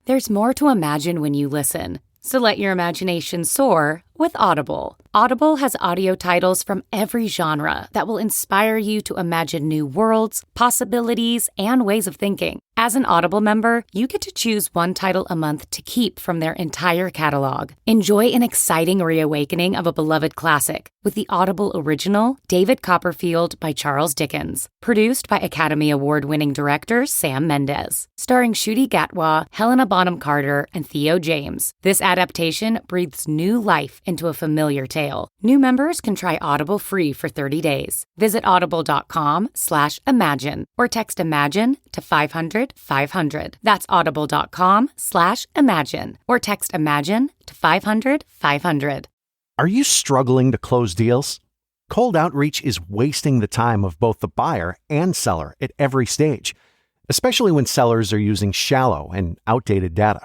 There's more to imagine when you listen. So let your imagination soar with Audible. Audible has audio titles from every genre that will inspire you to imagine new worlds, possibilities, and ways of thinking. As an Audible member, you get to choose one title a month to keep from their entire catalog. Enjoy an exciting reawakening of a beloved classic with the Audible original, David Copperfield by Charles Dickens. Produced by Academy Award-winning director Sam Mendes. Starring Ncuti Gatwa, Helena Bonham Carter, and Theo James. This adaptation breathes new life into a familiar tale. New members can try Audible free for 30 days. Visit audible.com/imagine or text IMAGINE to 500-500. That's audible.com/imagine or text IMAGINE to 500-500. Are you struggling to close deals? Cold outreach is wasting the time of both the buyer and seller at every stage, especially when sellers are using shallow and outdated data.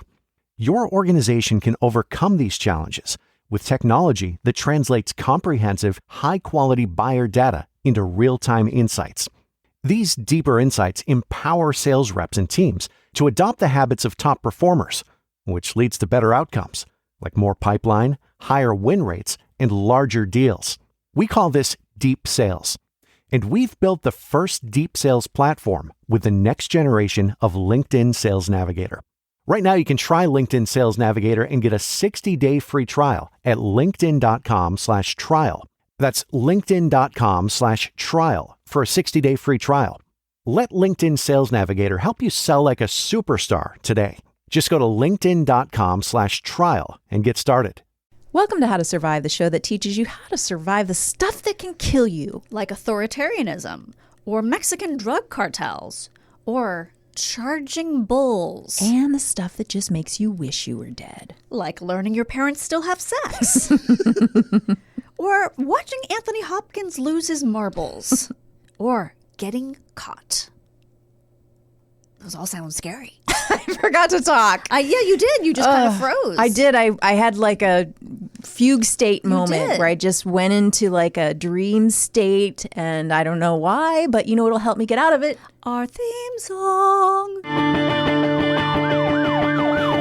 Your organization can overcome these challenges with technology that translates comprehensive, high-quality buyer data into real-time insights. These deeper insights empower sales reps and teams to adopt the habits of top performers, which leads to better outcomes, like more pipeline, higher win rates, and larger deals. We call this deep sales. And we've built the first deep sales platform with the next generation of LinkedIn Sales Navigator. Right now, you can try LinkedIn Sales Navigator and get a 60-day free trial at linkedin.com/trial. That's linkedin.com/trial for a 60-day free trial. Let LinkedIn Sales Navigator help you sell like a superstar today. Just go to linkedin.com/trial and get started. Welcome to How to Survive, the show that teaches you how to survive the stuff that can kill you. Like authoritarianism, or Mexican drug cartels, or charging bulls. And the stuff that just makes you wish you were dead. Like learning your parents still have sex. Or watching Anthony Hopkins lose his marbles. Or getting caught. Those all sound scary. I forgot to talk. Yeah, you did. You just kind of froze. I did. I had like a fugue state moment where I just went into like a dream state, and I don't know why, but you know what'll help me get out of it? Our theme song.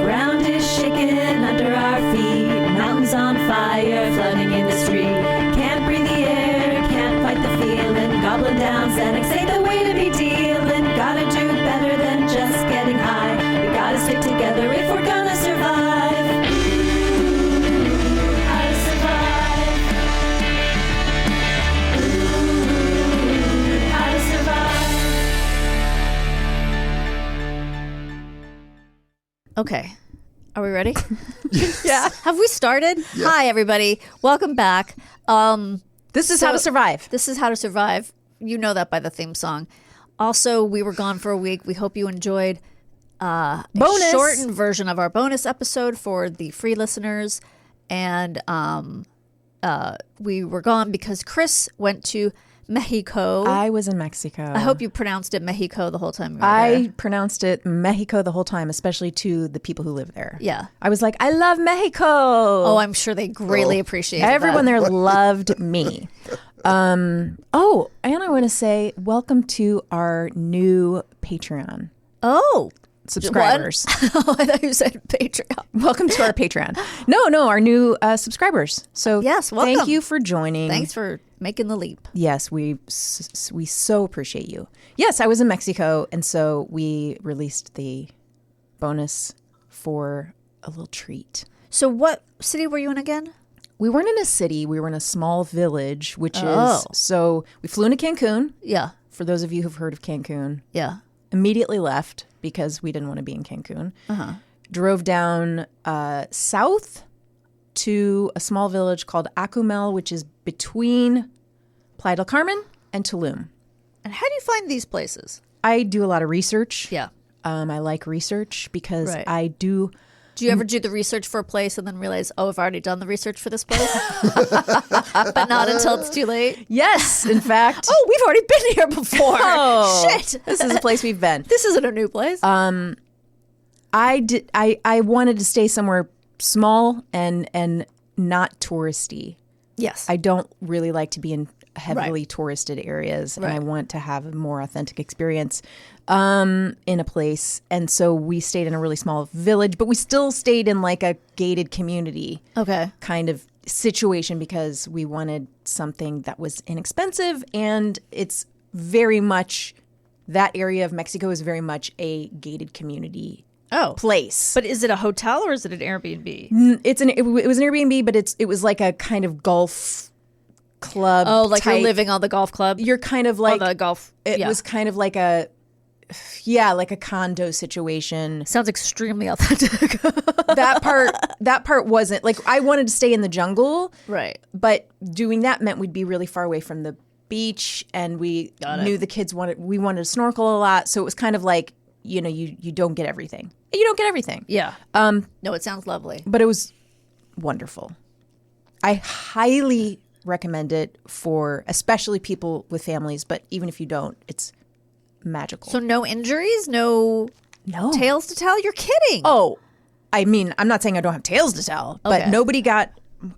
Ground is shaking under our feet. Mountains on fire, flooding in the street. Can't breathe the air, can't fight the feeling. Gobbling down Xanax ain't the way to be dealing. Gotta do better than just getting high. We gotta stick together if we're gonna survive. Ooh, how to survive. Ooh, how to survive. Okay. Are we ready? Yeah. Have we started? Yeah. Hi, everybody. Welcome back. This is How to Survive. This is How to Survive. You know that by the theme song. Also, we were gone for a week. We hope you enjoyed a shortened version of our bonus episode for the free listeners. And we were gone because Chris went to Mexico. I was in Mexico. I hope you pronounced it Mexico the whole time you were I there. pronounced it Mexico the whole time, especially to the people who live there. Yeah. I was like, I love Mexico. Oh, I'm sure they greatly appreciate it. Everyone there loved me. And I want to say welcome to our new Patreon Oh. subscribers. Oh, I thought you said Patreon. Welcome to our Patreon. No, our new subscribers. So yes, welcome. Thank you for joining. Thanks for making the leap. Yes, we so appreciate you. Yes, I was in Mexico, and so we released the bonus for a little treat. So what city were you in again? We weren't in a city. We were in a small village, which is, so we flew into Cancun. Yeah. For those of you who've heard of Cancun. Yeah. Immediately left because we didn't want to be in Cancun. Uh-huh. Drove down south to a small village called Acumel, which is between Playa del Carmen and Tulum. And how do you find these places? I do a lot of research. Yeah. I like research because Right. I do. Do you ever do the research for a place and then realize, oh, I've already done the research for this place? But not until it's too late? Yes, in fact. Oh, we've already been here before. Oh, shit. This is a place we've been. This isn't a new place. I wanted to stay somewhere small and not touristy. Yes. I don't really like to be in heavily touristed areas, and I want to have a more authentic experience in a place. And so we stayed in a really small village, but we still stayed in like a gated community kind of situation because we wanted something that was inexpensive, and it's very much, that area of Mexico is very much a gated community place. But is it a hotel or is it an Airbnb? It was an Airbnb, but it was like a kind of golf club. Oh, like type. You're living on the golf club? You're kind of like the golf. It was kind of like like a condo situation. Sounds extremely authentic. That part wasn't like, I wanted to stay in the jungle. Right. But doing that meant we'd be really far away from the beach, and we knew the kids wanted to snorkel a lot. So it was kind of like, you don't get everything. You don't get everything. Yeah. No, it sounds lovely. But it was wonderful. I highly recommend it for especially people with families, but even if you don't, it's magical. So no injuries, no tales to tell? You're kidding. Oh, I mean, I'm not saying I don't have tales to tell, but nobody got,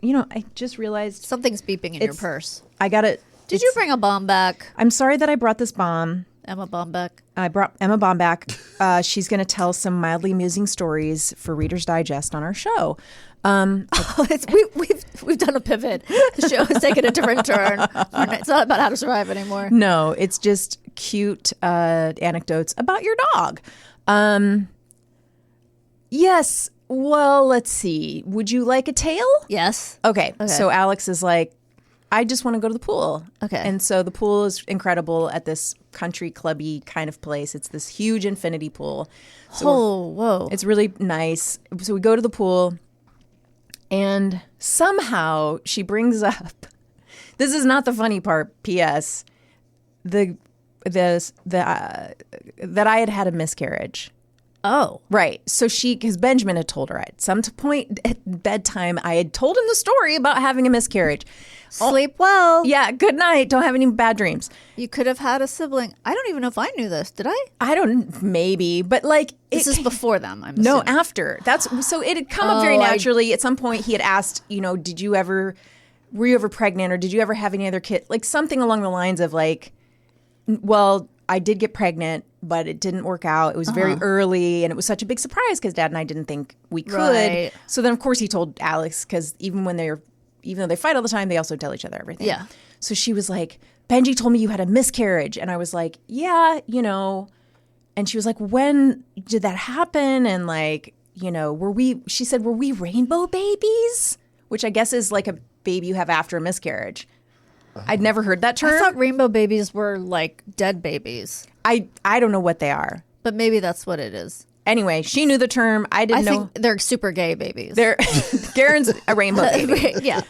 I just realized. Something's beeping in your purse. I got it. Did you bring a bomb back? I'm sorry that I brought this bomb. Emma Bombeck. I brought Emma Bombeck. She's going to tell some mildly amusing stories for Reader's Digest on our show. We've done a pivot. The show has taken a different turn. It's not about how to survive anymore. No, it's just cute anecdotes about your dog. Yes. Well, let's see. Would you like a tale? Yes. Okay. So Alex is like, I just want to go to the pool. Okay. And so the pool is incredible at this country clubby kind of place. It's this huge infinity pool. So whoa. It's really nice. So we go to the pool, and somehow she brings up, this is not the funny part, P.S., that I had a miscarriage. Oh. Right. So because Benjamin had told her at some point at bedtime, I had told him the story about having a miscarriage. Sleep well. Yeah, good night. Don't have any bad dreams. You could have had a sibling. I don't even know if I knew this. Did I? I don't, maybe, but like. This is before them, I'm No, assuming. after. So it had come up very naturally. At some point he had asked, were you ever pregnant, or did you ever have any other kid? Like something along the lines of like, well, I did get pregnant, but it didn't work out. It was very early, and it was such a big surprise because Dad and I didn't think we could. Right. So then, of course, he told Alex, because even though they fight all the time, they also tell each other everything. Yeah. So she was like, Benji told me you had a miscarriage. And I was like, yeah, And she was like, when did that happen? And like, she said, were we rainbow babies? Which I guess is like a baby you have after a miscarriage. I'd never heard that term. I thought rainbow babies were like dead babies. I don't know what they are. But maybe that's what it is. Anyway, she knew the term. I didn't know. I think they're super gay babies. Garen's a rainbow baby. Yeah.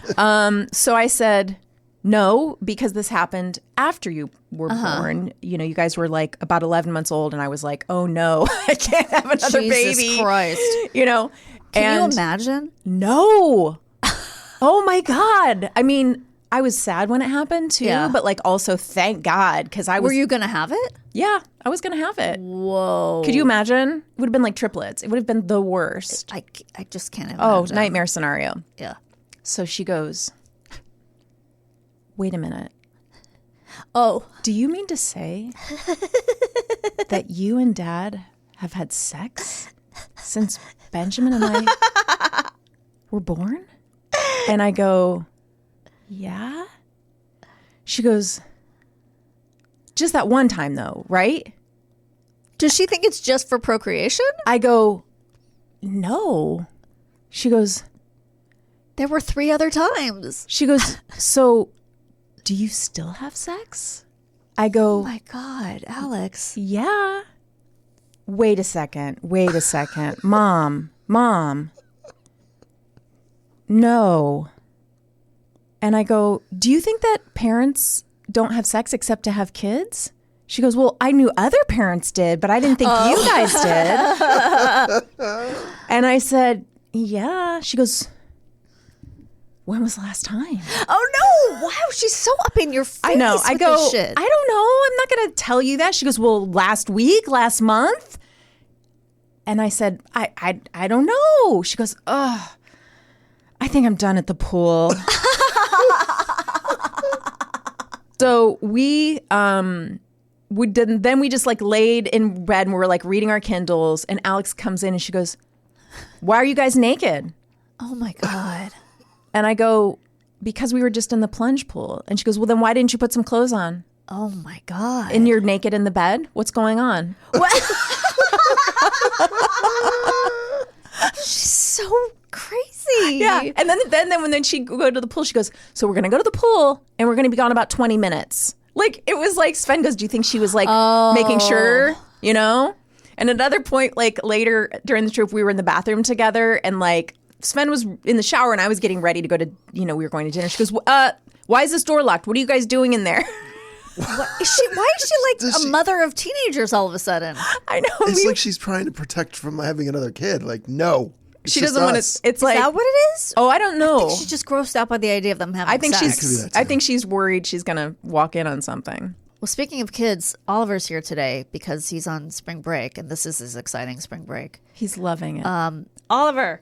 So I said, no, because this happened after you were born. You guys were like about 11 months old, and I was like, oh no, I can't have another baby. Jesus Christ. Can you imagine? No. Oh my God. I mean, I was sad when it happened too, but like also thank God, because I was. Were you going to have it? Yeah, I was going to have it. Whoa. Could you imagine? It would have been like triplets. It would have been the worst. I just can't imagine. Oh, nightmare scenario. Yeah. So she goes, wait a minute. Oh. Do you mean to say that you and Dad have had sex since Benjamin and I were born? And I go, yeah. She goes, just that one time though, right? Does she think it's just for procreation? I go, no. She goes, there were 3 other times. She goes, so do you still have sex? I go, oh my God, Alex. Yeah. Wait a second. Mom. No. And I go, do you think that parents don't have sex except to have kids? She goes, well, I knew other parents did, but I didn't think you guys did. And I said, yeah. She goes, when was the last time? Oh no! Wow, she's so up in your face. I know. I with go, this shit. I don't know. I'm not going to tell you that. She goes, well, last week, last month. And I said, I don't know. She goes, ugh, I think I'm done at the pool. So we then we just like laid in bed and we were like reading our Kindles, and Alex comes in and she goes, "Why are you guys naked?" Oh my God. And I go, "Because we were just in the plunge pool." And she goes, "Well, then why didn't you put some clothes on?" Oh my God. And you're naked in the bed? What's going on? What? She's so crazy. Yeah. And then when she go to the pool, she goes, "So we're going to go to the pool and we're going to be gone about 20 minutes. Like, it was like, Sven goes, "Do you think she was like making sure, you know?" And at another point, like later during the trip, we were in the bathroom together and like Sven was in the shower and I was getting ready to go to, we were going to dinner. She goes, "Why is this door locked? What are you guys doing in there?" Why is she like a mother of teenagers all of a sudden? I know. It's like she's trying to protect from having another kid. Like, no. She doesn't want to. It's like, is that what it is? Oh, I don't know. I think she's just grossed out by the idea of them having sex. I think she's worried she's going to walk in on something. Well, speaking of kids, Oliver's here today because he's on spring break, and this is his exciting spring break. He's loving it. Oliver.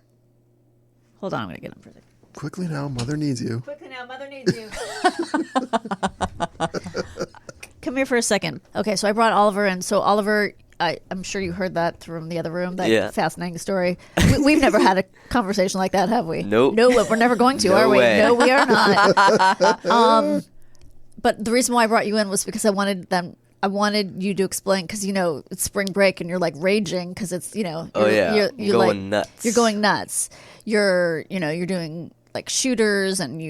Hold on, I'm going to get him for a second. Quickly now, mother needs you. Quickly now, mother needs you. Come here for a second. Okay, so I brought Oliver in. So Oliver, I'm sure you heard that from the other room, that fascinating story. We've never had a conversation like that, have we? Nope. No, we're never going to, are we? way. No, we are not. But the reason why I brought you in was because I wanted you to explain, because it's spring break and you're like raging because it's you're going like, nuts. You're going nuts. You're doing like shooters and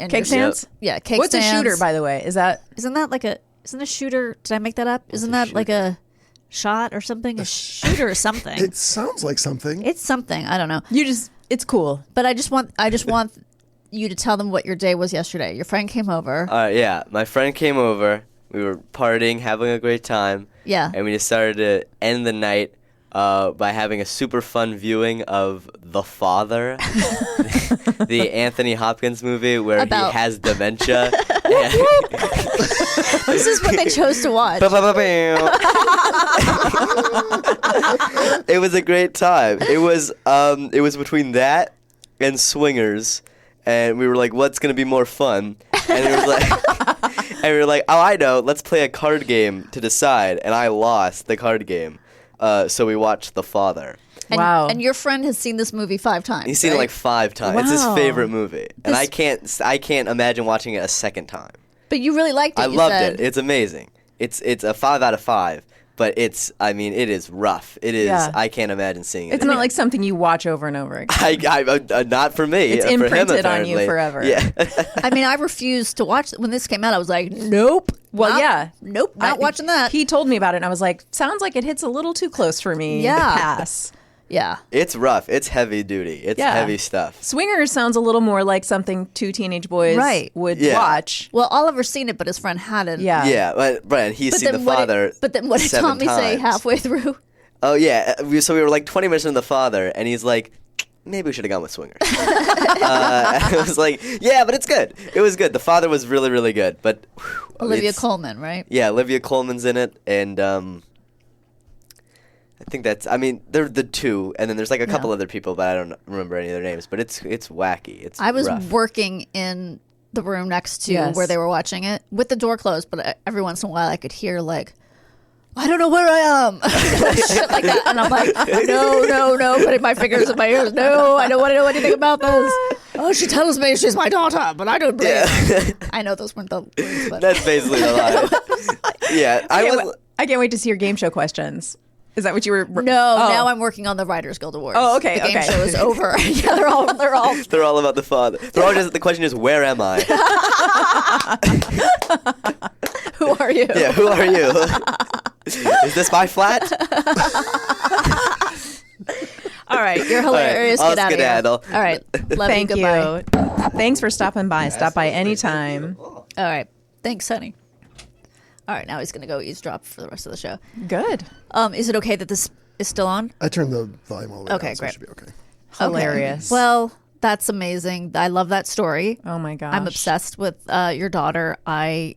cake stands. Yeah, cake What's stands. a shooter, by the way? Isn't a shooter? Did I make that up? Isn't that like a shot or something? A shooter or something? It sounds like something. It's something. I don't know. It's cool. But I just want you to tell them what your day was yesterday. Your friend came over. Yeah, my friend came over. We were partying, having a great time. Yeah. And we decided to end the night by having a super fun viewing of The Father, the Anthony Hopkins movie where he has dementia. This is what they chose to watch. It was a great time. It was between that and Swingers, and we were like, "What's gonna be more fun?" And we were like, "Oh, I know. Let's play a card game to decide." And I lost the card game. So we watched The Father. Wow. And your friend has seen this movie 5 times. He's seen it like 5 times. Wow. It's his favorite movie. And I can't imagine watching it a second time. But you really liked it. I loved it. It's amazing. It's a 5 out of 5. But it is rough. It is. Yeah. I can't imagine seeing it. It's not like something you watch over and over again. Not for me. It's for him, imprinted on apparently. you forever. Yeah. I mean, I refused to watch it. When this came out, I was like, nope. Well, yeah. Nope, not watching that. He told me about it, and I was like, sounds like it hits a little too close for me. Yeah. Pass. Yeah. It's rough. It's heavy duty. It's heavy stuff. Swingers sounds a little more like something 2 teenage boys would watch. Well, Oliver's seen it, but his friend hadn't. Yeah. Yeah, but Brian, he's seen The Father. But then what did 7 Tommy say times. halfway through? Oh, yeah. So we were like 20 minutes into The Father, and he's like, maybe we should have gone with Swingers. I was like, yeah, but it's good. It was good. The Father was really, really good. But Olivia Colman, right? Yeah, Olivia Colman's in it, and I think they're the 2, and then there's like a couple other people, but I don't remember any of their names. But it's wacky. I was rough. working in the room next to where they were watching it with the door closed, but every once in a while I could hear like, I don't know where I am. Shit like that. And I'm like, no, putting my fingers in my ears. No, I don't want to know anything about this. Oh, she tells me she's my daughter, but I don't believe it. I know those weren't the words, but That's basically the line. Yeah, I can't wait to see your game show questions. Is that what you were? No, now I'm working on the Writers Guild Awards. Oh, okay. The game show is over. Yeah, they're all. They're all about The Father. The question is, where am I? Who are you? Yeah, who are you? Is this my flat? All right, you're hilarious. All right, Get out of skedaddle. here. All right, love Thank you. Goodbye. Thanks for stopping by. Stop by anytime. All right, thanks, honey. All right, now he's going to go eavesdrop for the rest of the show. Good. Is it okay that this is still on? I turned the volume all the way Okay, down, so great. it should be okay. Hilarious. Okay. Well, that's amazing. I love that story. Oh my gosh. I'm obsessed with your daughter. I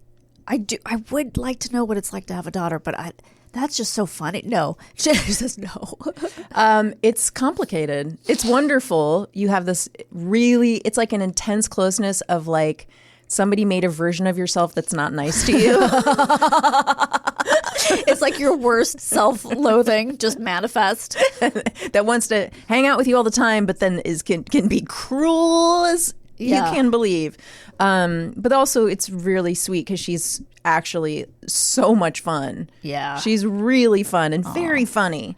would like to know what it's like to have a daughter, but that's just so funny. No, she says no. It's complicated. It's wonderful. You have this it's like an intense closeness of like somebody made a version of yourself that's not nice to you. It's like your worst self-loathing just manifest. That wants to hang out with you all the time, but then can be cruel as you can believe. But also it's really sweet because she's actually so much fun. Yeah. She's really fun and very funny.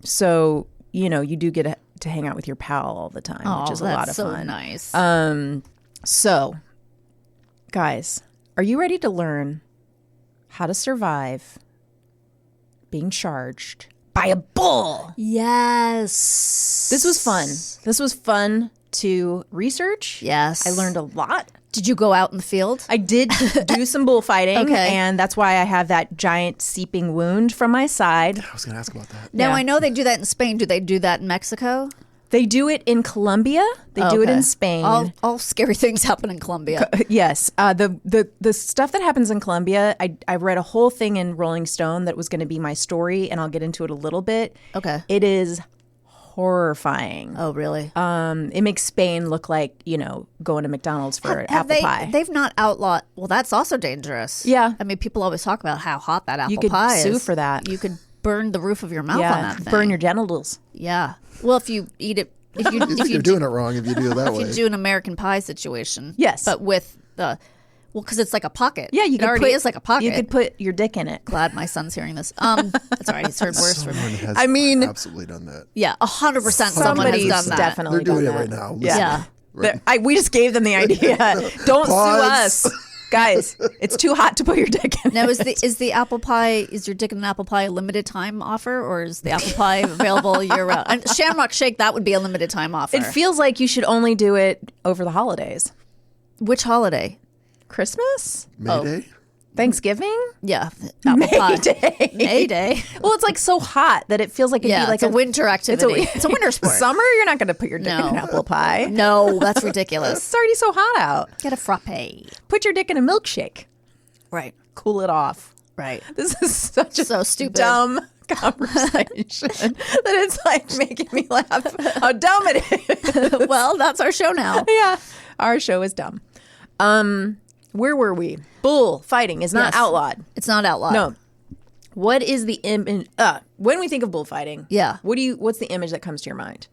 So, you do get to hang out with your pal all the time, which is a lot of fun. Nice. So, guys, are you ready to learn how to survive being charged by a bull? Yes. This was fun. This was fun to research. Yes. I learned a lot. Did you go out in the field? I did do some bullfighting, Okay. and that's why I have that giant seeping wound from my side. I was going to ask about that. Now, Yeah. I know they do that in Spain. Do they do that in Mexico? They do it in Colombia. They do it in Spain. All scary things happen in Colombia. Yes. The stuff that happens in Colombia, I read a whole thing in Rolling Stone that was going to be my story, and I'll get into it a little bit. Okay. It is horrifying. Oh, really? It makes Spain look like, going to McDonald's for apple pie. They've not outlawed. Well, that's also dangerous. Yeah. I mean, people always talk about how hot that apple You could pie is. sue for that. You could burn the roof of your mouth on Yeah, that thing. burn your genitals. Yeah. Well, if you eat it, if you You're doing it wrong if you do it that if way. you do an American Pie situation. Yes. But with because it's like a pocket. Yeah, it already is like a pocket. You could put your dick in it. Glad my son's hearing this. That's all right. He's heard worse from Someone me. has absolutely done that. Yeah, 100% someone has Somebody's done that. definitely They're doing done it right that. now. Yeah. We just gave them the idea. Don't sue Pause. us. Guys, it's too hot to put your dick in Now, it. is the apple pie, is your dick in an apple pie a limited time offer, or is the apple pie available year round? And Shamrock Shake, that would be a limited time offer. It feels like you should only do it over the holidays. Which holiday? Christmas? May Day? Thanksgiving? Yeah, apple pie. Day. May Day. Well, it's like so hot that it feels like it'd Yeah, be like it's a winter activity. It's a winter sport. Summer, you're not going to put your dick in an apple pie. No, that's ridiculous. It's already so hot out. Get a frappe. Put your dick in a milkshake. Right. Cool it off. Right. This is such a So stupid. dumb conversation that it's like making me laugh how dumb it is. Well, that's our show now. Yeah, our show is dumb. Where were we? Bull fighting is not Yes. outlawed. It's not outlawed. No. What is the image? When we think of bullfighting, Yeah. what's the image that comes to your mind?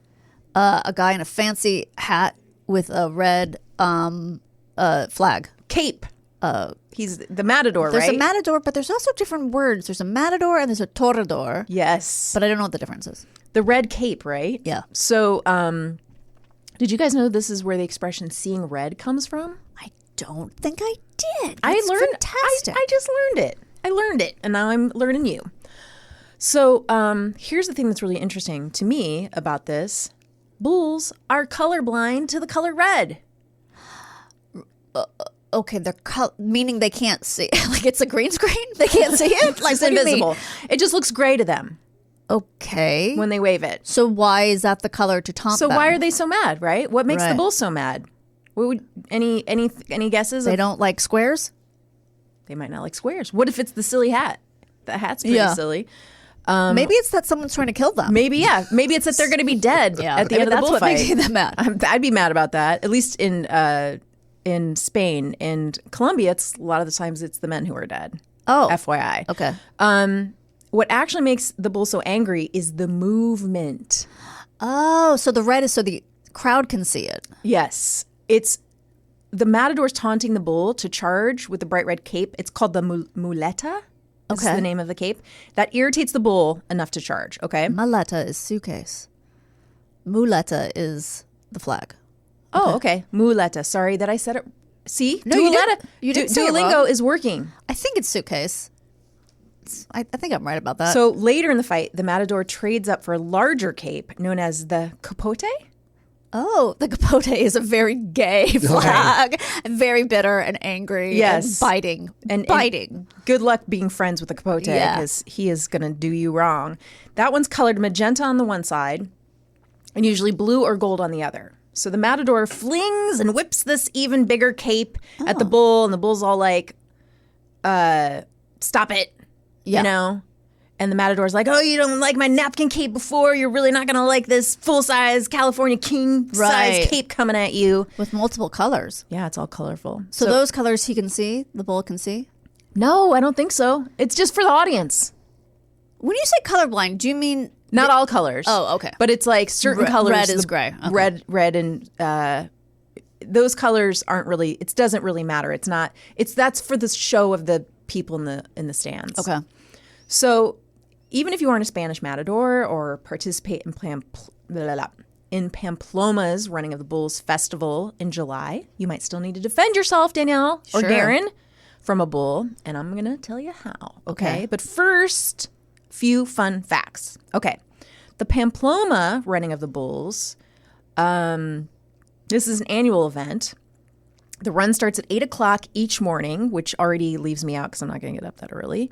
A guy in a fancy hat with a red flag. Cape. He's the matador, There's right? a matador, but there's also different words. There's a matador and there's a toreador. Yes. But I don't know what the difference is. The red cape, right? Yeah. So, did you guys know this is where the expression "seeing red" comes from? I don't think I did. I That's learned. fantastic. I just learned it. I learned it, and now I'm learning you. So, here's the thing that's really interesting to me about this: bulls are colorblind to the color red. Okay, they're meaning they can't see. Like it's a green screen. They can't see it. Like It's what do you mean? invisible. It just looks gray to them Okay. when they wave it. So why is that the color to taunt So them? why are they so mad? Right? What makes the Right. bull so mad? What would any guesses? They don't like squares? They might not like squares. What if it's the silly hat? The hat's pretty Yeah. silly. Maybe it's that someone's trying to kill them. Maybe, yeah. Maybe it's that they're going to be dead at the end of the that's what bullfight. makes them mad. I'd be mad about that. At least in Spain and Colombia, it's a lot of the times it's the men who are dead. Oh, FYI. okay. What actually makes the bull so angry is the movement. Oh, so the red is so the crowd can see it. Yes, it's the matador's taunting the bull to charge with the bright red cape. It's called the muleta. This is Okay. the name of the cape. That irritates the bull enough to charge, okay? Maleta is suitcase. Muleta is the flag. Oh, okay. Muleta. Sorry that I said it. See? No, you didn't. Duoleta- You didn't say it Duolingo wrong. is working. I think it's suitcase. I think I'm right about that. So later in the fight, the matador trades up for a larger cape known as the capote. oh, the capote is a very gay flag. Very bitter and angry. Yes. And biting. And biting. Good luck being friends with the capote Yeah. because he is going to do you wrong. That one's colored magenta on the one side and usually blue or gold on the other. So the matador flings and whips this even bigger cape at the bull, and the bull's all like, stop it. Yeah. You know? And the matador's like, oh, you don't like my napkin cape before? You're really not going to like this full-size California king-size cape coming at you. With multiple colors. Yeah, it's all colorful. So those colors he can see, the bull can see? No, I don't think so. It's just for the audience. When you say colorblind, do you mean... Not all colors. Oh, okay. But it's like certain colors. Red is gray. Okay. Red and... those colors aren't really... It doesn't really matter. It's not... That's for the show of the people in the stands. Okay. So... Even if you aren't a Spanish matador or participate in Pamploma's Running of the Bulls festival in July, you might still need to defend yourself, Danielle or Darren, from a bull. And I'm going to tell you how. Okay. But first, few fun facts. Okay. The Pamploma Running of the Bulls, this is an annual event. The run starts at 8 o'clock each morning, which already leaves me out because I'm not going to get up that early.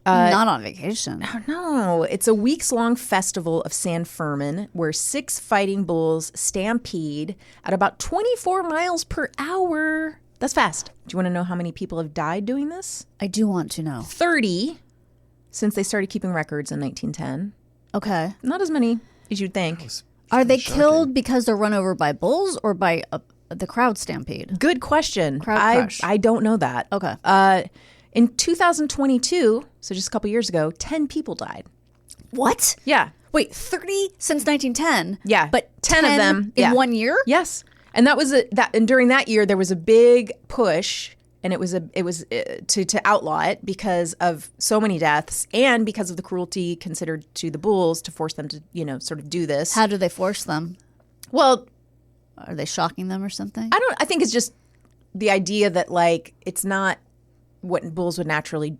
Not on vacation. No, it's a weeks-long festival of San Fermin where 6 fighting bulls stampede at about 24 miles per hour. That's fast. Do you want to know how many people have died doing this? I do want to know. 30 since they started keeping records in 1910. Okay. Not as many as you'd think. Are they killed because they're run over by bulls or by the crowd stampede? Good question. Crowd crush. I don't know that. Okay. In 2022, so just a couple years ago, 10 people died. What? Yeah. Wait, 30 since 1910? Yeah. But 10 of them in 1 year? Yes. And that was and during that year there was a big push, and it was to outlaw it because of so many deaths and because of the cruelty considered to the bulls to force them to, sort of do this. How do they force them? Well, are they shocking them or something? I think it's just the idea that like it's not what bulls would naturally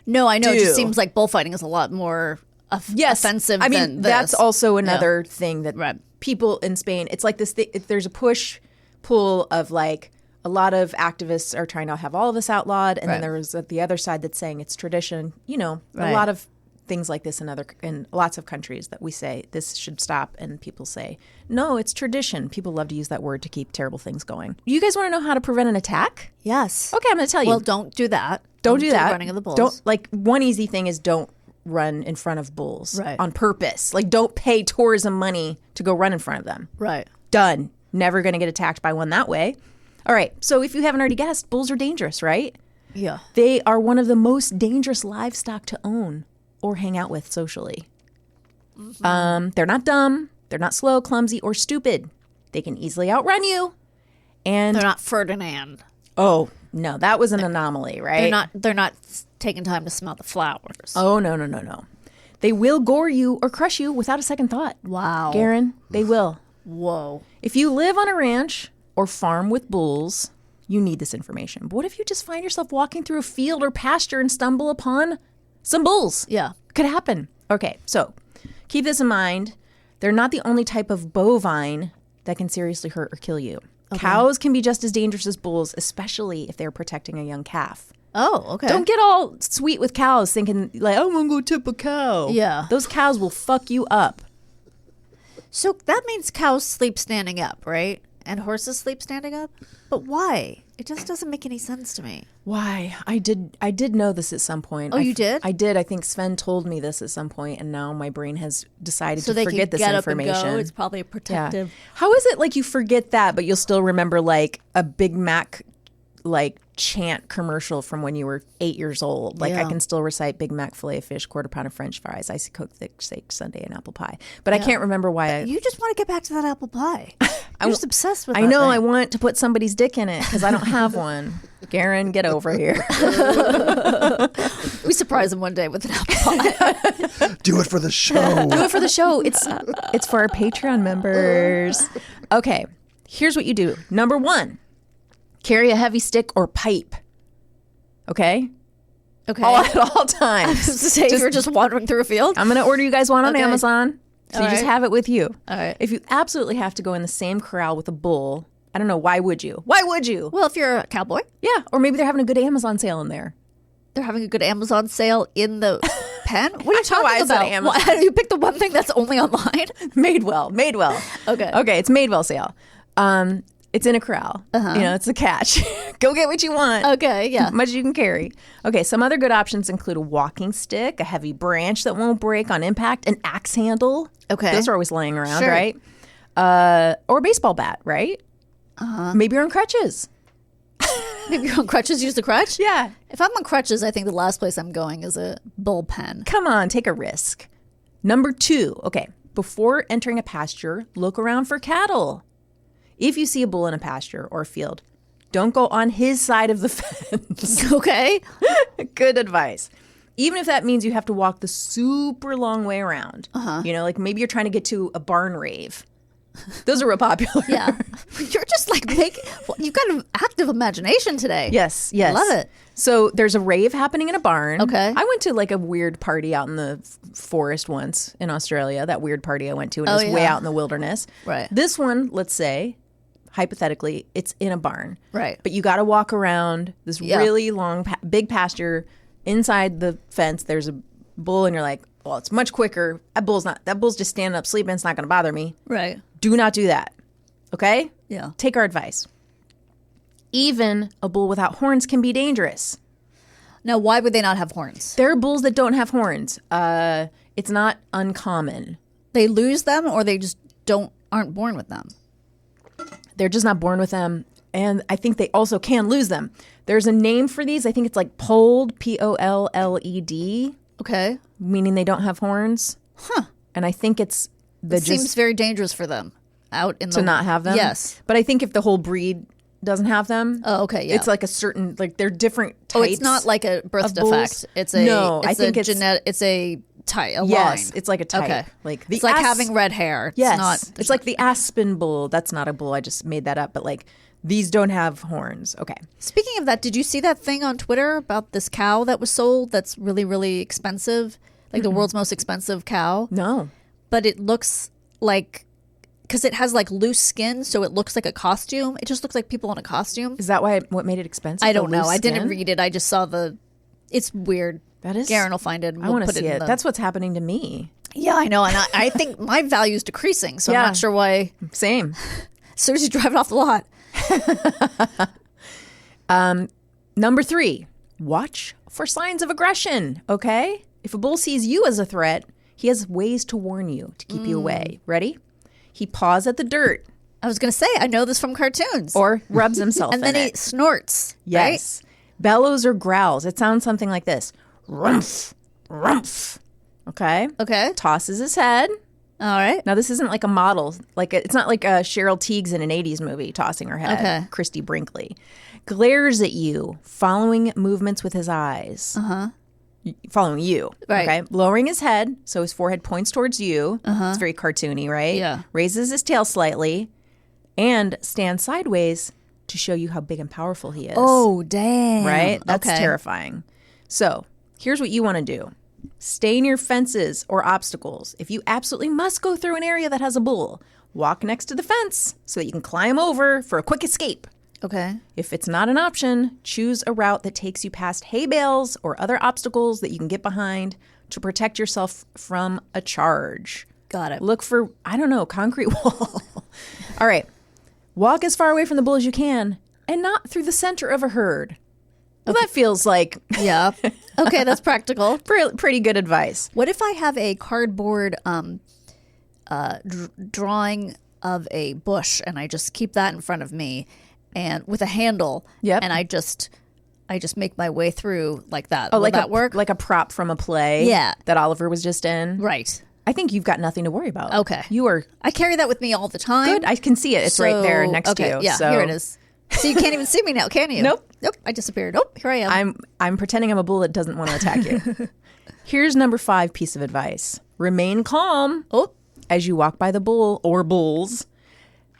No, I know. do. It just seems like bullfighting is a lot more offensive I mean, than this. that's also another thing that people in Spain, it's like this thing, there's a push-pull of like a lot of activists are trying to have all of this outlawed, and then there was the other side that's saying it's tradition. A lot of things like this in lots of countries that we say this should stop, and people say no, it's tradition. People love to use that word to keep terrible things going. You guys want to know how to prevent an attack? Yes. Okay, I'm going to tell you. Well, don't do that. Don't do that. Running of the bulls. One easy thing is don't run in front of bulls on purpose. Like, don't pay tourism money to go run in front of them. Right. Done. Never going to get attacked by one that way. All right. So if you haven't already guessed, bulls are dangerous, right? Yeah. They are one of the most dangerous livestock to own or hang out with socially. Mm-hmm. They're not dumb. They're not slow, clumsy, or stupid. They can easily outrun you. And they're not Ferdinand. Oh, no. That was an anomaly, right? They're not taking time to smell the flowers. Oh, no. They will gore you or crush you without a second thought. Wow. Garen, they will. Whoa. If you live on a ranch or farm with bulls, you need this information. But what if you just find yourself walking through a field or pasture and stumble upon some bulls? Yeah. Could happen. Okay, so keep this in mind. They're not the only type of bovine that can seriously hurt or kill you. Okay. Cows can be just as dangerous as bulls, especially if they're protecting a young calf. Oh, okay. Don't get all sweet with cows thinking like, I'm going to go tip a cow. Yeah. Those cows will fuck you up. So that means cows sleep standing up, right? And horses sleep standing up? But why? It just doesn't make any sense to me. Why? I did know this at some point. Oh, you did? I did. I think Sven told me this at some point, and now my brain has decided so to forget this information. Up and go. It's probably a protective. Yeah. How is it like you forget that, but you'll still remember like a Big Mac like chant commercial from when you were 8 years old? Like I can still recite Big Mac, filet of fish, quarter pound of French fries, icy Coke, thick steak, sundae, and apple pie. But I can't remember why. You just want to get back to that apple pie. I'm just obsessed with it. I know. I want to put somebody's dick in it because I don't have one. Garen, get over here. We surprise him one day with an apple pie. Do it for the show. Do it for the show. It's for our Patreon members. Okay, here's what you do. Number 1, carry a heavy stick or pipe. Okay? Okay. At all times. Say you're just wandering through a field? I'm going to order you guys one on Amazon. So you just have it with you. All right. If you absolutely have to go in the same corral with a bull, I don't know, why would you? Why would you? Well, if you're a cowboy. Yeah, or maybe they're having a good Amazon sale in there. They're having a good Amazon sale in the pen? What are you talking about? Amazon. You picked the one thing that's only online? Madewell. Okay. Okay, it's Madewell sale. It's in a corral. It's a catch. Go get what you want. Okay, yeah. Much you can carry. Okay, some other good options include a walking stick, a heavy branch that won't break on impact, an axe handle. Okay. Those are always laying around, Sure. right? Or a baseball bat, right? Maybe you're on crutches. Maybe you're on crutches, use the crutch? Yeah. If I'm on crutches, I think the last place I'm going is a bullpen. Come on, take a risk. Number 2, okay, before entering a pasture, look around for cattle. If you see a bull in a pasture or a field, don't go on his side of the fence. Okay. Good advice. Even if that means you have to walk the super long way around. Like maybe you're trying to get to a barn rave. Those are real popular. Yeah. You're just like you've got an active imagination today. Yes. Love it. So there's a rave happening in a barn. Okay. I went to like a weird party out in the forest once in Australia. That weird party I went to, and it was way out in the wilderness. Right. This one, let's say, hypothetically, it's in a barn. Right. But you got to walk around this really long, big pasture. Inside the fence, there's a bull, and you're like, well, it's much quicker. That bull's just standing up sleeping. It's not going to bother me. Right. Do not do that. Okay? Yeah. Take our advice. Even a bull without horns can be dangerous. Now, why would they not have horns? There are bulls that don't have horns. It's not uncommon. They lose them, or they just aren't born with them? They're just not born with them. And I think they also can lose them. There's a name for these. I think it's like polled, P-O-L-L-E-D. Okay. Meaning they don't have horns. Huh. And I think it's It seems very dangerous for them out in to not have them. Yes. But I think if the whole breed doesn't have them. Oh, okay, yeah. It's like a certain, like they're different types. Oh, it's not like a birth defect. It's a it's a type, a yes, line. it's like a type. Okay. Like it's like having red hair. Yes. It's like the aspen bull. That's not a bull. I just made that up. But like these don't have horns. Okay. Speaking of that, did you see that thing on Twitter about this cow that was sold that's really, really expensive? Like the world's most expensive cow? No. But it looks like, because it has like loose skin, so it looks like a costume. It just looks like people in a costume. Is that what made it expensive? I don't know. I didn't read it. I just saw it's weird. That is. Garen will find it. And I we'll want to put see it. in That's what's happening to me. Yeah, I know. And I think my value is decreasing, so Yeah. I'm not sure why. Same. As soon as you drive it off the lot. Number 3, watch for signs of aggression. Okay? If a bull sees you as a threat, he has ways to warn you to keep you away. Ready? He paws at the dirt. I was going to say, I know this from cartoons. Or rubs himself and then in he it. snorts. Yes. Bellows or growls. It sounds something like this. Rumph. Rumph. Okay? Okay. Tosses his head. All right. Now, this isn't like a model. It's not like Cheryl Tiegs in an 80s movie tossing her head. Okay. Christy Brinkley. Glares at you, following movements with his eyes. Uh-huh. Following you. Right. Okay. Lowering his head, so his forehead points towards you. Uh-huh. It's very cartoony, right? Yeah. Raises his tail slightly and stands sideways to show you how big and powerful he is. Oh, dang. Right? That's okay. terrifying. So, here's what you want to do. Stay near fences or obstacles. If you absolutely must go through an area that has a bull, walk next to the fence so that you can climb over for a quick escape. Okay. If it's not an option, choose a route that takes you past hay bales or other obstacles that you can get behind to protect yourself from a charge. Got it. Look for, concrete wall. All right. Walk as far away from the bull as you can and not through the center of a herd. Well, that feels like Yeah. Okay, that's practical. pretty good advice. What if I have a cardboard drawing of a bush and I just keep that in front of me and with a handle? Yep. And I just make my way through like that. Oh, Will like that work? Like a prop from a play Yeah. that Oliver was just in? Right. I think you've got nothing to worry about. Okay. You are I carry that with me all the time. good. I can see it. It's right there So- next to okay, you. Yeah, So here it is. So you can't even see me now, can you? Nope. Nope. I disappeared. Oh, here I am. I'm pretending I'm a bull that doesn't want to attack you. Here's number 5 piece of advice. Remain calm as you walk by the bull or bulls.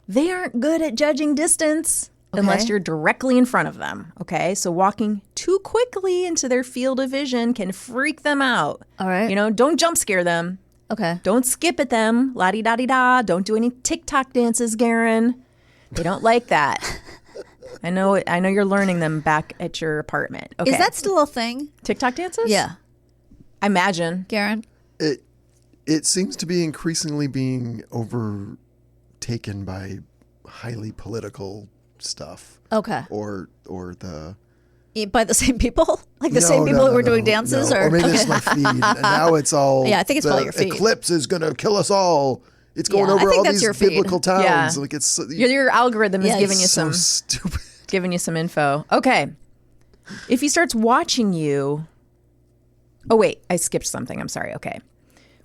They aren't good at judging distance unless you're directly in front of them. Okay, so walking too quickly into their field of vision can freak them out. All right. Don't jump scare them. Okay. Don't skip at them. La-di-da-di-da. Don't do any TikTok dances, Garen. They don't like that. I know you're learning them back at your apartment. Okay. Is that still a thing? TikTok dances? Yeah. I imagine. Garen? It seems to be increasingly being overtaken by highly political stuff. Okay. Or the By the same people? Like the same people who were doing dances? Or maybe it's my feed. And now it's all... Yeah, I think it's probably your feed. Eclipse is going to kill us all. It's going over all these biblical towns. Yeah. Like it's Your algorithm is giving you so some... stupid. Giving you some info. Okay. If he starts watching you... Oh, wait. I skipped something. I'm sorry. Okay.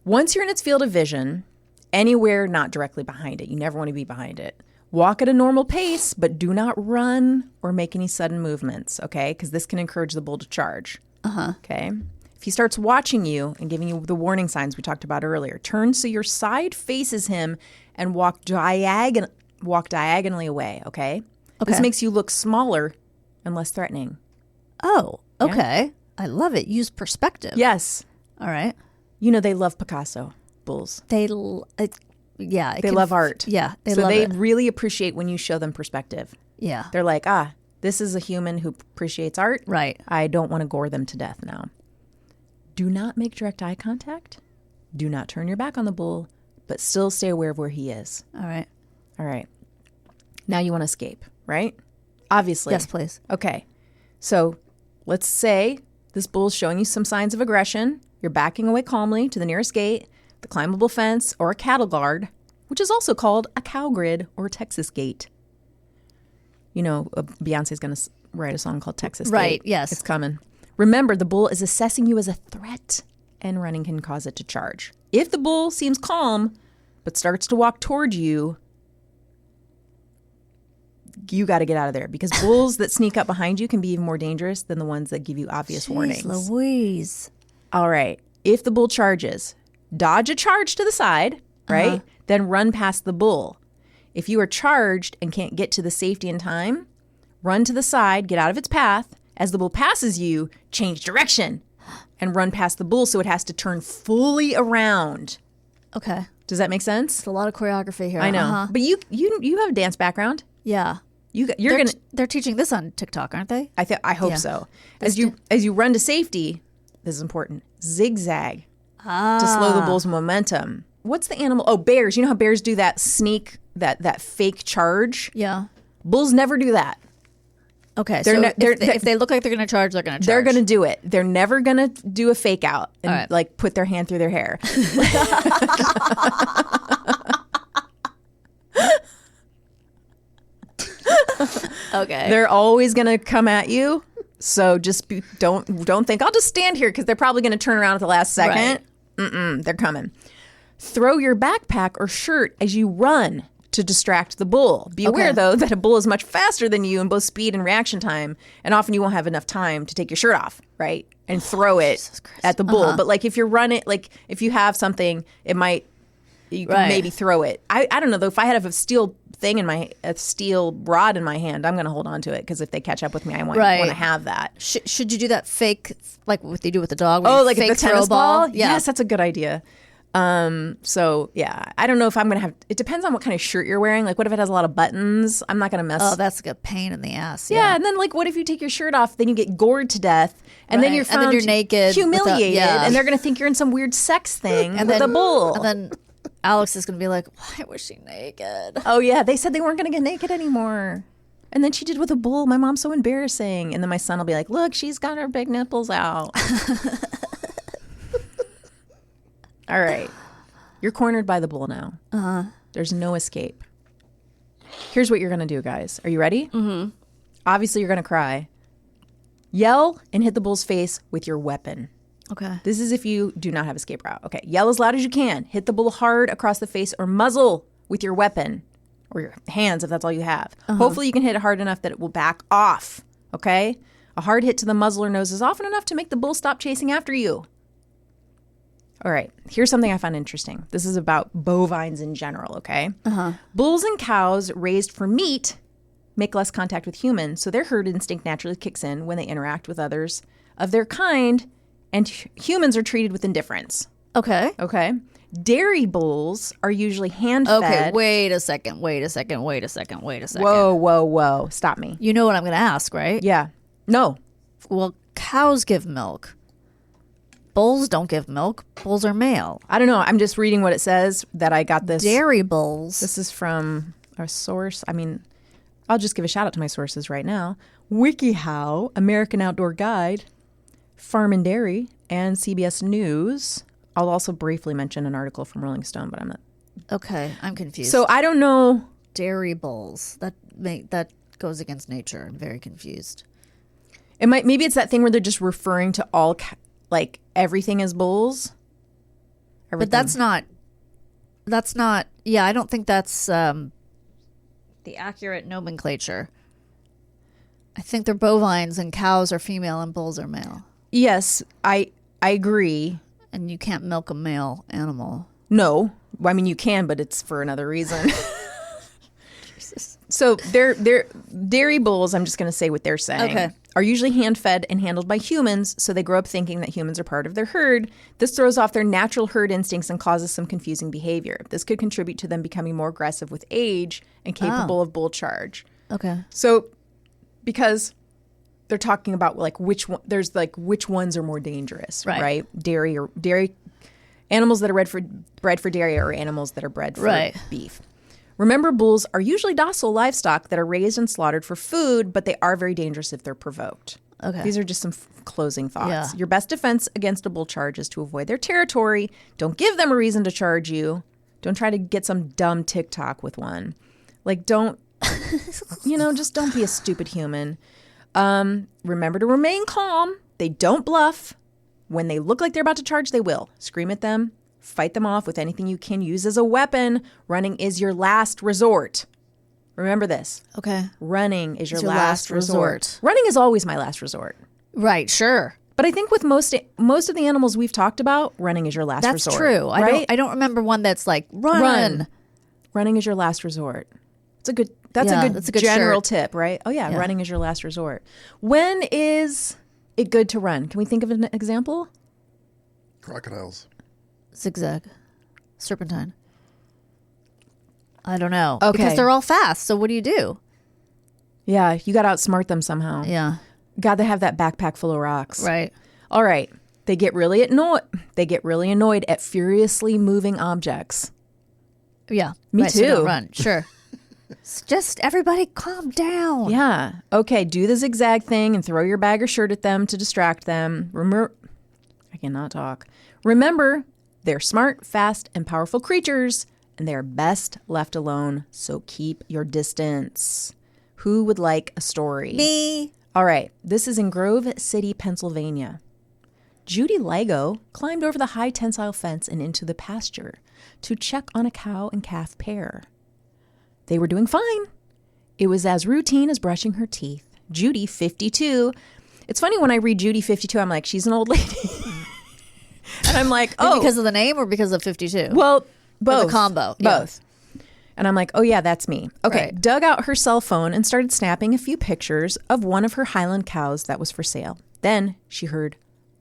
Once you're in its field of vision, anywhere not directly behind it, you never want to be behind it. Walk at a normal pace, but do not run or make any sudden movements, okay? Because this can encourage the bull to charge. Okay? If he starts watching you and giving you the warning signs we talked about earlier, turn so your side faces him and walk diagonally away, okay? This makes you look smaller and less threatening. Oh, okay. Yeah. I love it. Use perspective. Yes. All right. You know they love Picasso, bulls. They love art. Yeah, they really appreciate when you show them perspective. Yeah. They're like, this is a human who appreciates art. Right. I don't want to gore them to death now. Do not make direct eye contact. Do not turn your back on the bull, but still stay aware of where he is. All right. Now you want to escape, right? Obviously. Yes, please. Okay. So let's say this bull's showing you some signs of aggression. You're backing away calmly to the nearest gate, the climbable fence, or a cattle guard, which is also called a cow grid or Texas gate. You know, Beyonce's going to write a song called Texas Gate. Right, yes. It's coming. Remember, the bull is assessing you as a threat, and running can cause it to charge. If the bull seems calm but starts to walk toward you, you got to get out of there, because bulls that sneak up behind you can be even more dangerous than the ones that give you obvious warnings. Louise. All right. If the bull charges, dodge a charge to the side, right? Then run past the bull. If you are charged and can't get to the safety in time, run to the side, get out of its path. As the bull passes you, change direction and run past the bull so it has to turn fully around. Okay. Does that make sense? It's a lot of choreography here. I know. But you have a dance background. Yeah. They're teaching this on TikTok, aren't they? I hope so. As you run to safety, this is important. Zigzag to slow the bull's momentum. What's the animal? Oh, bears. You know how bears do that sneak, that fake charge? Yeah. Bulls never do that. Okay. If they look like they're going to charge, they're going to charge. They're going to do it. They're never going to do a fake out and like put their hand through their hair. Okay. They're always going to come at you. So just don't think I'll just stand here, because they're probably going to turn around at the last second. Right. They're coming. Throw your backpack or shirt as you run to distract the bull. Be aware, though, that a bull is much faster than you in both speed and reaction time, and often you won't have enough time to take your shirt off, right, and throw it at the bull. But like if you're running, like if you have something, you can maybe throw it. I don't know though. If I had a steel rod in my hand, I'm going to hold on to it, because if they catch up with me, I want to have that. Should you do that fake, like what they do with the dog? Like fake the tennis ball? Yeah. Yes, that's a good idea. So yeah, I don't know if I'm going to have, it depends on what kind of shirt you're wearing. Like what if it has a lot of buttons? I'm not going to mess. Oh, that's like a pain in the ass. Yeah. And then like, what if you take your shirt off, then you get gored to death, and then you're found, and then you're naked, humiliated, and they're going to think you're in some weird sex thing with a bull. And then Alex is going to be like, why was she naked? Oh yeah, they said they weren't going to get naked anymore. And then she did with a bull. My mom's so embarrassing. And then my son will be like, look, she's got her big nipples out. All right. You're cornered by the bull now. There's no escape. Here's what you're going to do, guys. Are you ready? Mm-hmm. Obviously, you're going to cry. Yell and hit the bull's face with your weapon. Okay. This is if you do not have escape route. Okay. Yell as loud as you can. Hit the bull hard across the face or muzzle with your weapon, or your hands if that's all you have. Hopefully you can hit it hard enough that it will back off. Okay? A hard hit to the muzzle or nose is often enough to make the bull stop chasing after you. All right. Here's something I found interesting. This is about bovines in general, okay? Bulls and cows raised for meat make less contact with humans, so their herd instinct naturally kicks in when they interact with others of their kind, and humans are treated with indifference. Okay. Okay. Dairy bulls are usually hand-fed. Okay, wait a second. Whoa. Stop me. You know what I'm going to ask, right? Yeah. No. Well, cows give milk. Bulls don't give milk. Bulls are male. I don't know. I'm just reading what it says that I got this. Dairy bulls. This is from a source. I mean, I'll just give a shout out to my sources right now. WikiHow, American Outdoor Guide, Farm and Dairy, and CBS News. I'll also briefly mention an article from Rolling Stone, but I'm not. Okay, I'm confused. So I don't know. Dairy bulls. That goes against nature. I'm very confused. Maybe it's that thing where they're just referring to all like everything as bulls. Everything. But that's not. Yeah, I don't think that's the accurate nomenclature. I think they're bovines and cows are female and bulls are male. Yes, I agree. And you can't milk a male animal. No, I mean you can, but it's for another reason. So they're dairy bulls, I'm just going to say what they're saying, are usually hand-fed and handled by humans, so they grow up thinking that humans are part of their herd. This throws off their natural herd instincts and causes some confusing behavior. This could contribute to them becoming more aggressive with age and capable of bull charge. Okay. So because they're talking about like which ones are more dangerous, right? Dairy animals that are bred for dairy or animals that are bred for beef. Remember, bulls are usually docile livestock that are raised and slaughtered for food, but they are very dangerous if they're provoked. Okay. These are just some closing thoughts. Yeah. Your best defense against a bull charge is to avoid their territory. Don't give them a reason to charge you. Don't try to get some dumb TikTok with one. Like, don't, just don't be a stupid human. Remember to remain calm. They don't bluff. When they look like they're about to charge, they will. Scream at them. Fight them off with anything you can use as a weapon. Running is your last resort. Remember this. Okay. Running is your last resort. Running is always my last resort. Right, sure. But I think with most of the animals we've talked about, running is your last resort. That's true. Right? I don't remember one that's like run. Running is your last resort. That's a good general tip, right? Oh yeah, running is your last resort. When is it good to run? Can we think of an example? Crocodiles. Zigzag. Serpentine. I don't know. Okay. Because they're all fast. So what do you do? Yeah, you got to outsmart them somehow. Yeah. Got to have that backpack full of rocks. Right. All right. They get really annoyed at furiously moving objects. Yeah. Me right, too. So don't run. Sure. It's just everybody calm down. Yeah. Okay. Do the zigzag thing and throw your bag or shirt at them to distract them. I cannot talk. Remember, they're smart, fast, and powerful creatures, and they are best left alone, so keep your distance. Who would like a story? Me. All right. This is in Grove City, Pennsylvania. Judy Ligo climbed over the high tensile fence and into the pasture to check on a cow and calf pair. They were doing fine. It was as routine as brushing her teeth. Judy, 52. It's funny when I read Judy, 52, I'm like, she's an old lady. And I'm like, oh. Because of the name or because of 52? Well, both. Or the combo. Both. Yeah. And I'm like, oh, yeah, that's me. Okay. Right. Dug out her cell phone and started snapping a few pictures of one of her Highland cows that was for sale. Then she heard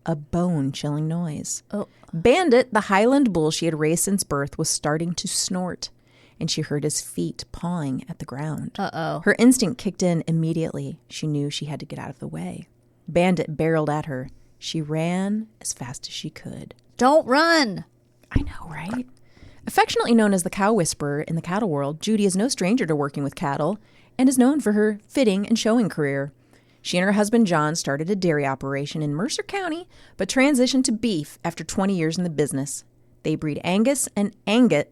a bone-chilling noise. Oh. Bandit, the Highland bull she had raised since birth, was starting to snort, and she heard his feet pawing at the ground. Uh-oh. Her instinct kicked in immediately. She knew she had to get out of the way. Bandit barreled at her. She ran as fast as she could. Don't run. I know, right? Affectionately known as the cow whisperer in the cattle world, Judy is no stranger to working with cattle and is known for her fitting and showing career. She and her husband John started a dairy operation in Mercer County, but transitioned to beef after 20 years in the business. They breed Angus and Angus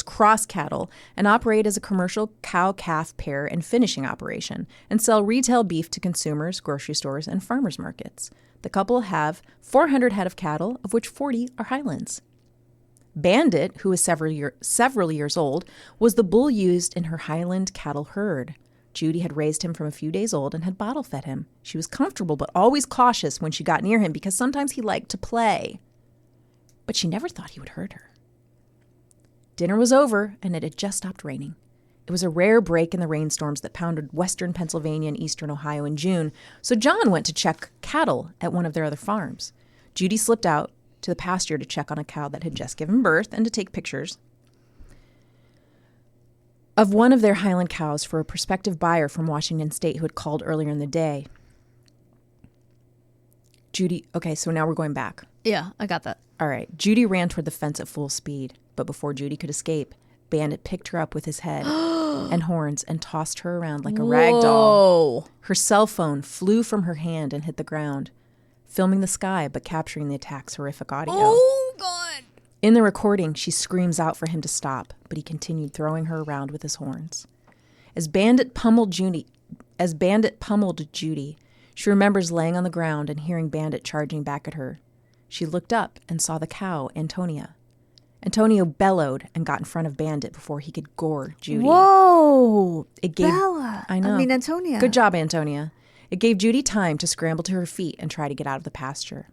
cross cattle and operate as a commercial cow-calf pair and finishing operation and sell retail beef to consumers, grocery stores, and farmers markets. The couple have 400 head of cattle, of which 40 are Highlands. Bandit, who is several years old, was the bull used in her Highland cattle herd. Judy had raised him from a few days old and had bottle fed him. She was comfortable but always cautious when she got near him because sometimes he liked to play. But she never thought he would hurt her. Dinner was over, and it had just stopped raining. It was a rare break in the rainstorms that pounded western Pennsylvania and eastern Ohio in June, so John went to check cattle at one of their other farms. Judy slipped out to the pasture to check on a cow that had just given birth and to take pictures of one of their Highland cows for a prospective buyer from Washington State who had called earlier in the day. Okay, so now we're going back. Yeah, I got that. All right. Judy ran toward the fence at full speed, but before Judy could escape, Bandit picked her up with his head and horns and tossed her around like a rag doll. Her cell phone flew from her hand and hit the ground, filming the sky but capturing the attack's horrific audio. Oh, God. In the recording, she screams out for him to stop, but he continued throwing her around with his horns. As Bandit pummeled Judy, she remembers laying on the ground and hearing Bandit charging back at her. She looked up and saw the cow, Antonia. Antonio bellowed and got in front of Bandit before he could gore Judy. Whoa. Bella. I know. Antonia. Good job, Antonia. It gave Judy time to scramble to her feet and try to get out of the pasture.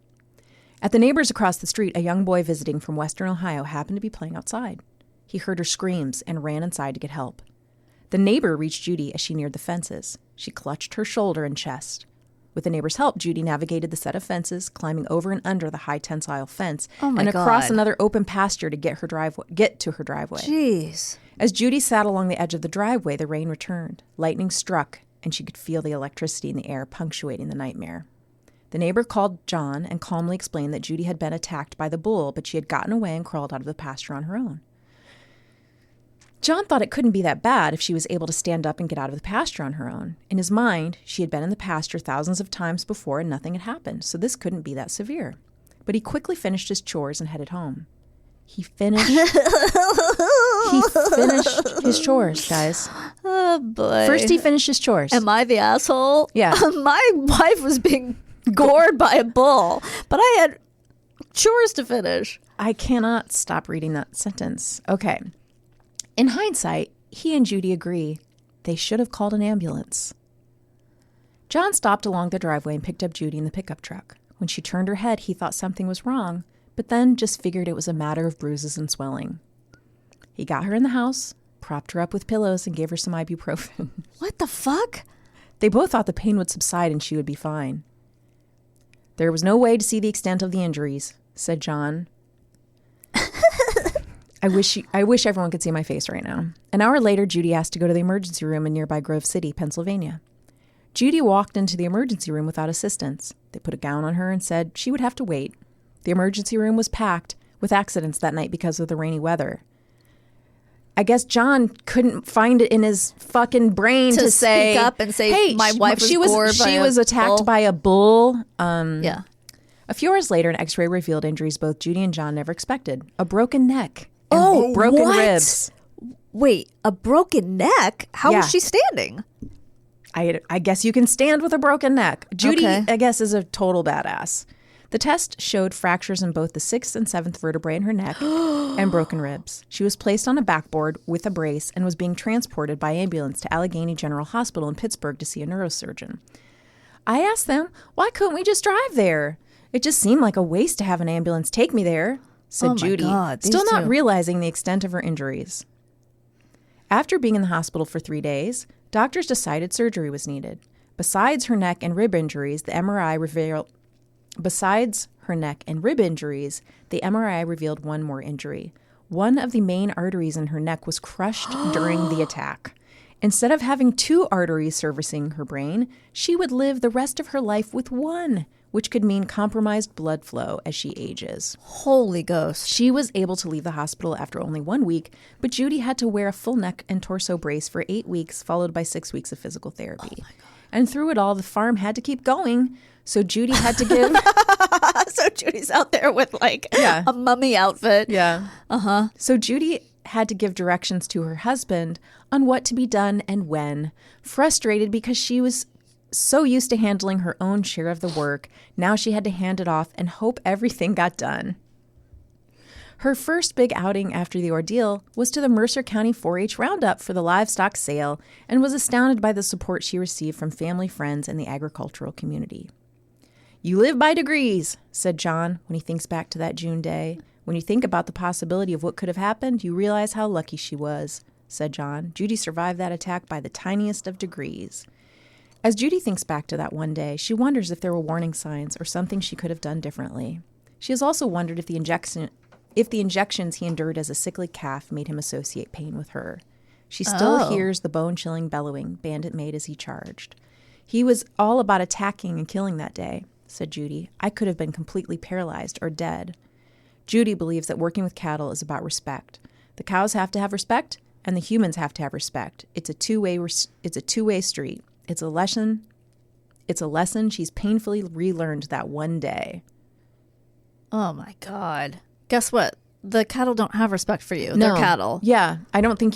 At the neighbors across the street, a young boy visiting from Western Ohio happened to be playing outside. He heard her screams and ran inside to get help. The neighbor reached Judy as she neared the fences. She clutched her shoulder and chest. With the neighbor's help, Judy navigated the set of fences, climbing over and under the high tensile fence and across another open pasture to get to her driveway. Jeez. As Judy sat along the edge of the driveway, the rain returned. Lightning struck, and she could feel the electricity in the air punctuating the nightmare. The neighbor called John and calmly explained that Judy had been attacked by the bull, but she had gotten away and crawled out of the pasture on her own. John thought it couldn't be that bad if she was able to stand up and get out of the pasture on her own. In his mind, she had been in the pasture thousands of times before and nothing had happened, so this couldn't be that severe. But he quickly finished his chores and headed home. He finished his chores, guys. Oh, boy. First he finished his chores. Am I the asshole? Yeah. My wife was being gored by a bull, but I had chores to finish. I cannot stop reading that sentence. Okay. In hindsight, he and Judy agree they should have called an ambulance. John stopped along the driveway and picked up Judy in the pickup truck. When she turned her head, he thought something was wrong, but then just figured it was a matter of bruises and swelling. He got her in the house, propped her up with pillows, and gave her some ibuprofen. What the fuck? They both thought the pain would subside and she would be fine. There was no way to see the extent of the injuries, said John. I wish everyone could see my face right now. An hour later, Judy asked to go to the emergency room in nearby Grove City, Pennsylvania. Judy walked into the emergency room without assistance. They put a gown on her and said she would have to wait. The emergency room was packed with accidents that night because of the rainy weather. I guess John couldn't find it in his fucking brain to say, speak up and say, hey, my wife was attacked by a bull. Yeah. A few hours later, an x-ray revealed injuries both Judy and John never expected. A broken neck. And broken ribs. Wait, a broken neck? How was she standing? I guess you can stand with a broken neck. Judy, Okay. I guess, is a total badass. The test showed fractures in both the 6th and 7th vertebrae in her neck and broken ribs. She was placed on a backboard with a brace and was being transported by ambulance to Allegheny General Hospital in Pittsburgh to see a neurosurgeon. I asked them, why couldn't we just drive there? It just seemed like a waste to have an ambulance take me there, said Judy, still not realizing the extent of her injuries. After being in the hospital for 3 days, doctors decided surgery was needed. Besides her neck and rib injuries, the MRI revealed one more injury. One of the main arteries in her neck was crushed during the attack. Instead of having 2 arteries servicing her brain, she would live the rest of her life with one, which could mean compromised blood flow as she ages. Holy ghost. She was able to leave the hospital after only 1 week, but Judy had to wear a full neck and torso brace for 8 weeks, followed by 6 weeks of physical therapy. Oh my God. And through it all, the farm had to keep going, so Judy had to give... So Judy's out there with a mummy outfit. Yeah. Uh-huh. So Judy had to give directions to her husband on what to be done and when. Frustrated because she was so used to handling her own share of the work, now she had to hand it off and hope everything got done. Her first big outing after the ordeal was to the Mercer County 4-H Roundup for the livestock sale and was astounded by the support she received from family, friends, and the agricultural community. You live by degrees, said John when he thinks back to that June day. When you think about the possibility of what could have happened, you realize how lucky she was, said John. Judy survived that attack by the tiniest of degrees. As Judy thinks back to that one day, she wonders if there were warning signs or something she could have done differently. She has also wondered if the injections he endured as a sickly calf made him associate pain with her. She still hears the bone-chilling bellowing Bandit made as he charged. He was all about attacking and killing that day, said Judy. I could have been completely paralyzed or dead. Judy believes that working with cattle is about respect. The cows have to have respect, and the humans have to have respect. It's a two-way street. It's a lesson. It's a lesson she's painfully relearned that one day. Oh my God. Guess what? The cattle don't have respect for you. No. They're cattle. Yeah, I don't think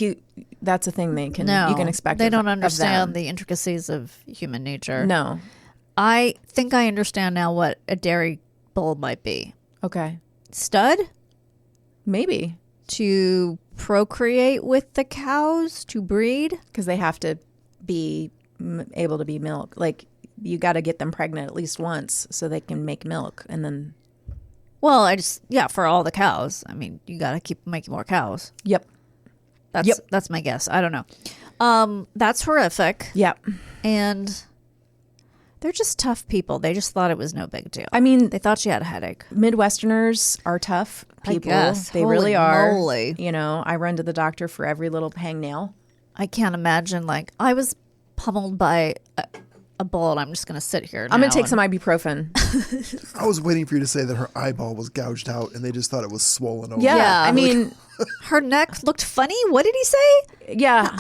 that's a thing you can expect. They don't understand the intricacies of human nature. No. I think I understand now what a dairy bull might be. Okay. Stud? Maybe. To procreate with the cows, to breed? Because they have to be able to be milk. Like, you got to get them pregnant at least once so they can make milk. And then... Well, for all the cows. I mean, you got to keep making more cows. Yep. That's my guess. I don't know. That's horrific. Yep. And they're just tough people. They just thought it was no big deal. I mean, they thought she had a headache. Midwesterners are tough people. I guess. They Holy really are. Moly. You know, I run to the doctor for every little hangnail. I can't imagine. Like, I was pummeled by a bull, and I'm just going to sit here I'm going to take some ibuprofen. I was waiting for you to say that her eyeball was gouged out, and they just thought it was swollen over. Yeah, I mean... her neck looked funny. What did he say? Yeah.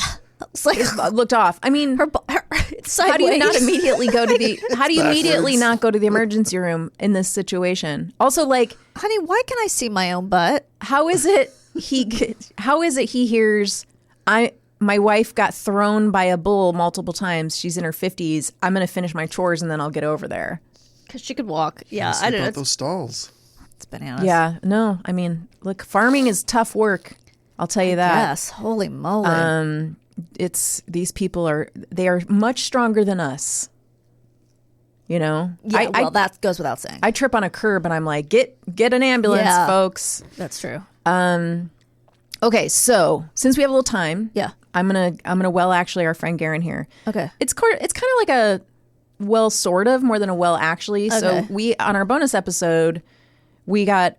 It's like, it looked off. I mean... How do you not immediately go to the... How do you immediately not go to the emergency room in this situation? Also, like... Honey, why can I see my own butt? How is it he hears... My wife got thrown by a bull multiple times. She's in her 50s. I'm going to finish my chores and then I'll get over there. Because she could walk. Yeah, I don't know. Those stalls. It's bananas. Yeah, no. I mean, look, farming is tough work. I'll tell you that. Yes, holy moly. These people they are much stronger than us. You know? Yeah, that goes without saying. I trip on a curb and I'm like, get an ambulance, folks. That's true. Okay, so since we have a little time, yeah, I'm gonna actually our friend Garen here. Okay, it's kind of like a sort of more than a actually. Okay. So we on our bonus episode we got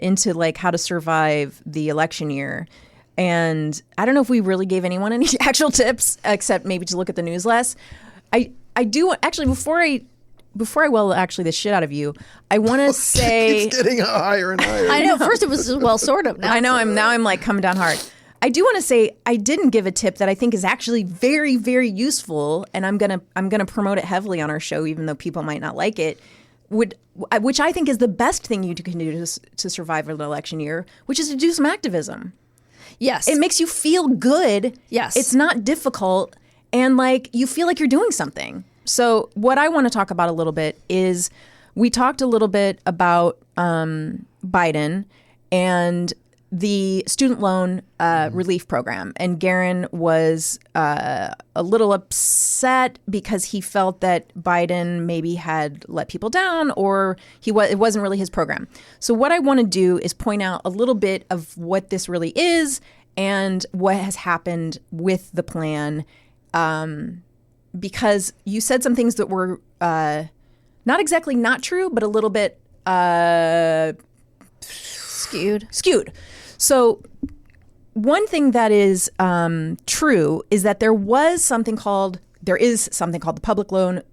into like how to survive the election year, and I don't know if we really gave anyone any actual tips except maybe to look at the news less. I do actually before I actually the shit out of you, I want to say it's getting higher and higher. I know. First it was just sort of. Now I know. I'm like coming down hard. I do want to say I didn't give a tip that I think is actually very, very useful, and I'm gonna promote it heavily on our show, even though people might not like it. Which I think is the best thing you can do to survive an election year, which is to do some activism. Yes, it makes you feel good. Yes, it's not difficult, and like you feel like you're doing something. So what I want to talk about a little bit is we talked a little bit about Biden and the student loan relief program. And Garen was a little upset because he felt that Biden maybe had let people down or it wasn't really his program. So what I want to do is point out a little bit of what this really is and what has happened with the plan. Because you said some things that were not exactly not true, but a little bit skewed. So one thing that is true is that there is something called the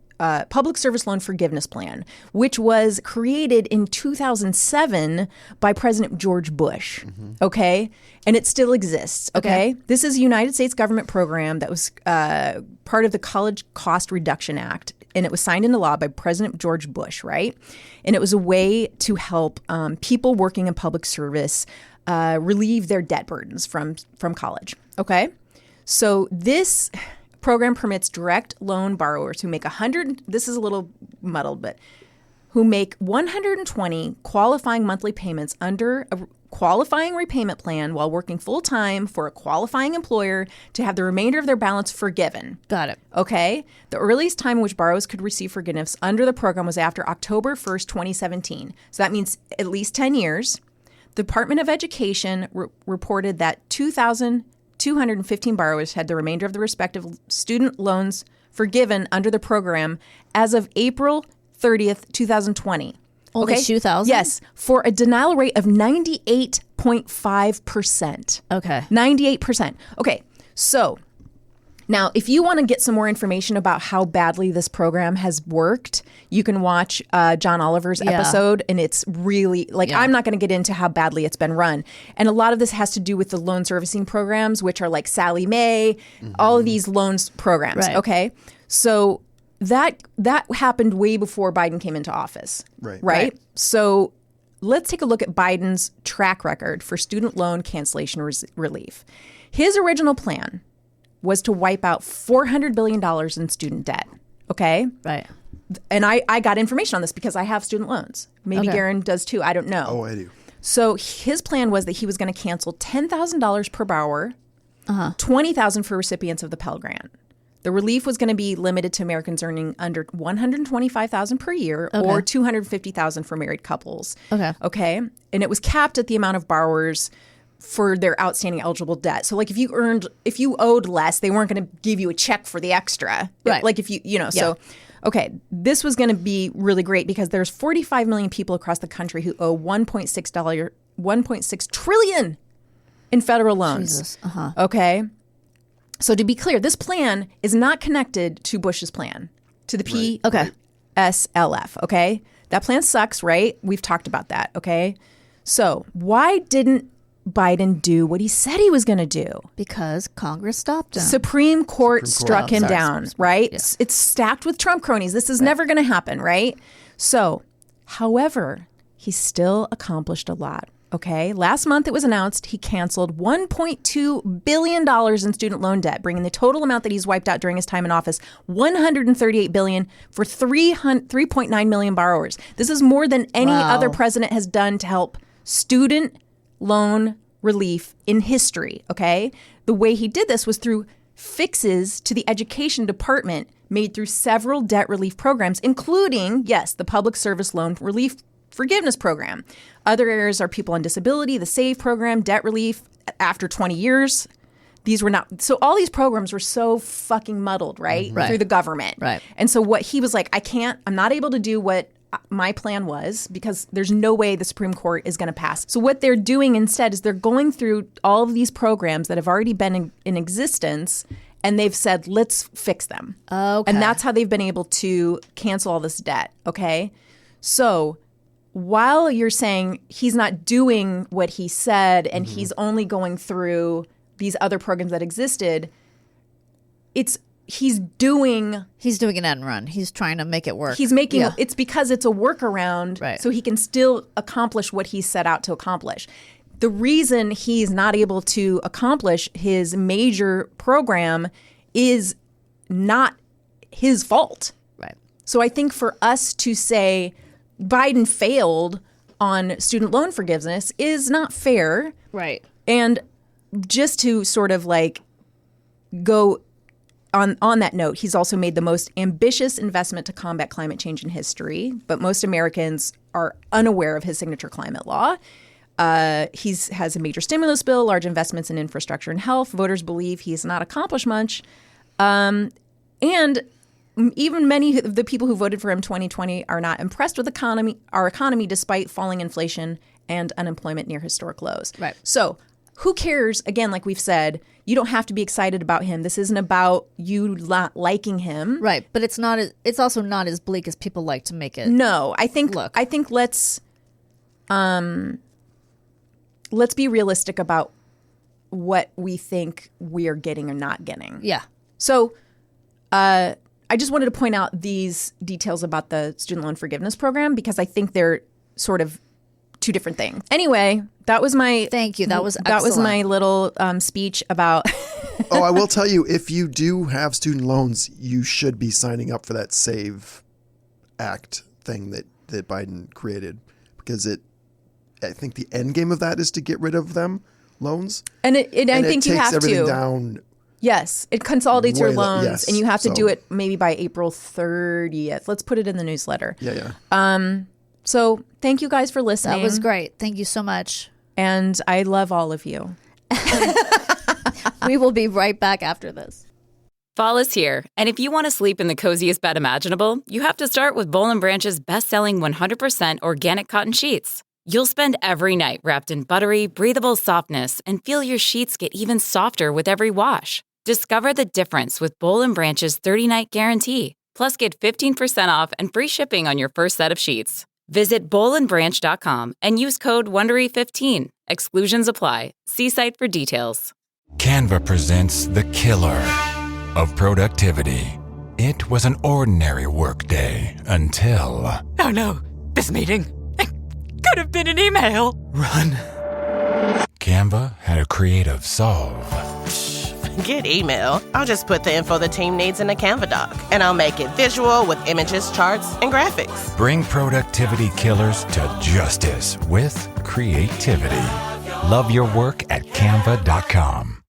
Public Service Loan Forgiveness Plan, which was created in 2007 by President George Bush. Mm-hmm. Okay, and it still exists. Okay, this is a United States government program that was part of the College Cost Reduction Act, and it was signed into law by President George Bush. Right, and it was a way to help people working in public service relieve their debt burdens from college. Okay, so this program permits direct loan borrowers who make this is a little muddled, but who make 120 qualifying monthly payments under a qualifying repayment plan while working full-time for a qualifying employer to have the remainder of their balance forgiven. Got it. Okay. The earliest time in which borrowers could receive forgiveness under the program was after October 1st, 2017. So that means at least 10 years. The Department of Education reported that 2,215 borrowers had the remainder of the respective student loans forgiven under the program as of April 30th, 2020. Only 2,000? Yes, for a denial rate of 98.5%. Okay. 98%. Okay, so Now, if you want to get some more information about how badly this program has worked, you can watch John Oliver's episode, and it's really, I'm not going to get into how badly it's been run. And a lot of this has to do with the loan servicing programs, which are like Sally Mae, all of these loans programs, okay? So that happened way before Biden came into office, right? So let's take a look at Biden's track record for student loan cancellation relief. His original plan was to wipe out $400 billion in student debt, okay? Right. And I got information on this because I have student loans. Maybe Garen does too. I don't know. Oh, I do. So his plan was that he was going to cancel $10,000 per borrower, $20,000 for recipients of the Pell Grant. The relief was going to be limited to Americans earning under $125,000 per year or $250,000 for married couples. Okay. And it was capped at the amount of borrowers for their outstanding eligible debt. So like if you owed less, they weren't going to give you a check for the extra. Right. Like if so okay, this was going to be really great because there's 45 million people across the country who owe $1.6 trillion in federal loans. Jesus. Okay. So to be clear, this plan is not connected to Bush's plan, to the PSLF, okay? That plan sucks, right? We've talked about that, okay? So why didn't Biden do what he said he was going to do? Because Congress stopped him. Supreme Court struck him down, right? Yeah. It's stacked with Trump cronies. This is never going to happen, right? So, however, he still accomplished a lot. Okay. Last month it was announced he canceled $1.2 billion in student loan debt, bringing the total amount that he's wiped out during his time in office $138 billion for 3.9 million borrowers. This is more than any other president has done to help student loan relief in history. Okay. The way he did this was through fixes to the education department made through several debt relief programs, including, yes, the Public Service Loan Relief Forgiveness Program. Other areas are people on disability, the SAVE program, debt relief after 20 years. These were not, so all these programs were so fucking muddled, right? Through the government. Right. And so what he was like, I'm not able to do what my plan was because there's no way the Supreme Court is going to pass. So what they're doing instead is they're going through all of these programs that have already been in existence, and they've said, let's fix them. Okay. And that's how they've been able to cancel all this debt, okay? So while you're saying he's not doing what he said and he's only going through these other programs that existed, he's doing an end run. He's trying to make it work. He's making it's because it's a workaround, so he can still accomplish what he set out to accomplish. The reason he's not able to accomplish his major program is not his fault. Right. So I think for us to say Biden failed on student loan forgiveness is not fair. Right. And just to sort of like go on that note, he's also made the most ambitious investment to combat climate change in history, but most Americans are unaware of his signature climate law. He has a major stimulus bill, large investments in infrastructure and health. Voters believe he's not accomplished much. And even many of the people who voted for him 2020 are not impressed with our economy despite falling inflation and unemployment near historic lows. Right. So who cares? Again, like we've said, you don't have to be excited about him. This isn't about you not liking him. Right. But it's also not as bleak as people like to make it. No, I think let's be realistic about what we think we are getting or not getting. Yeah. So I just wanted to point out these details about the student loan forgiveness program because I think they're sort of two different things. Anyway, that was my thank you. That was my little speech about. Oh, I will tell you, if you do have student loans, you should be signing up for that SAVE Act thing that Biden created because I think the end game of that is to get rid of them loans. And I think you have to. It takes everything down. Yes, it consolidates your loans, yes. and you have to do it maybe by April 30th. Let's put it in the newsletter. Yeah. So thank you guys for listening. That was great. Thank you so much. And I love all of you. We will be right back after this. Fall is here, and if you want to sleep in the coziest bed imaginable, you have to start with Boll & Branch's best-selling 100% organic cotton sheets. You'll spend every night wrapped in buttery, breathable softness and feel your sheets get even softer with every wash. Discover the difference with Bowl and Branch's 30-night guarantee. Plus, get 15% off and free shipping on your first set of sheets. Visit bowlandbranch.com and use code WONDERY15. Exclusions apply. See site for details. Canva presents the killer of productivity. It was an ordinary workday until... Oh no, this meeting. It could have been an email. Run. Canva had a creative solve. Get email. I'll just put the info the team needs in a Canva doc, and I'll make it visual with images, charts, and graphics. Bring productivity killers to justice with creativity. Love your work at canva.com.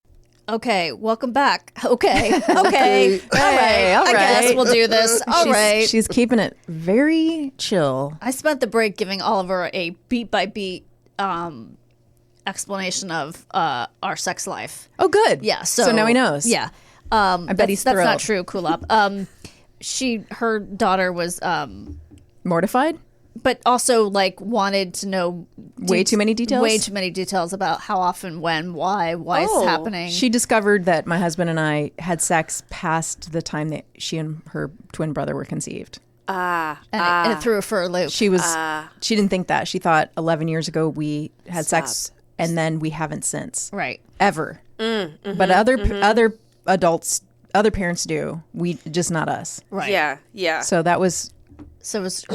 Okay, welcome back. Okay. All right. I guess we'll do this. All right. She's keeping it very chill. I spent the break giving Oliver a beat-by-beat explanation of our sex life. Oh, good. Yeah. So now he knows. Yeah. I bet he's That's thrilled. not true, Kulap. Her daughter was Mortified? but also like wanted to know Way too many details? Way too many details about how often, when, why it's happening. She discovered that my husband and I had sex past the time that she and her twin brother were conceived. And it threw her for a loop. She didn't think that. She thought 11 years ago we had sex and then we haven't since. Right. Ever. But other adults, other parents do. We just not us. Right. Yeah. So that was So it was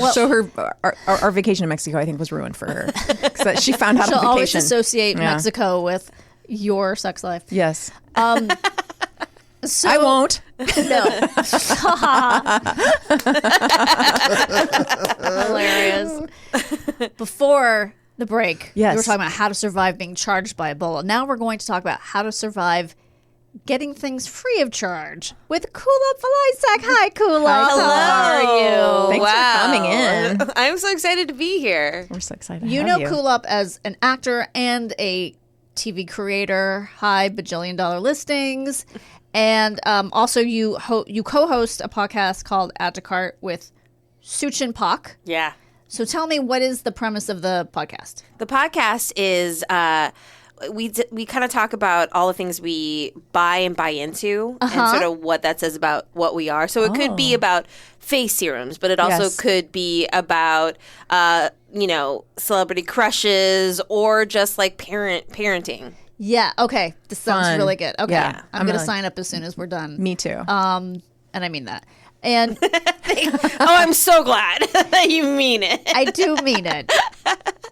our vacation in Mexico, I think, was ruined for her. So she found out she'll on always vacation. associate Mexico with your sex life. Yes. So, I won't. No. Hilarious. Before the break, we were talking about how to survive being charged by Ebola. Now we're going to talk about how to survive getting things free of charge with Kulap Vilaysack. Hi, Kulap. Hello. How are you? Thanks for coming in. I'm so excited to be here. We're so excited. You know Kulap as an actor and a TV creator, high bajillion-dollar listings, and also you co-host a podcast called Add to Cart with Suchin Pak. Yeah. So tell me, what is the premise of the podcast? The podcast is we kind of talk about all the things we buy and buy into and sort of what that says about what we are. So it could be about face serums, but it also could be about celebrity crushes or just like parenting. Yeah. Okay. This sounds Fun. really good. Okay. Yeah. I'm going to sign up as soon as we're done. Me too. And I mean that. And I'm so glad that you mean it. I do mean it.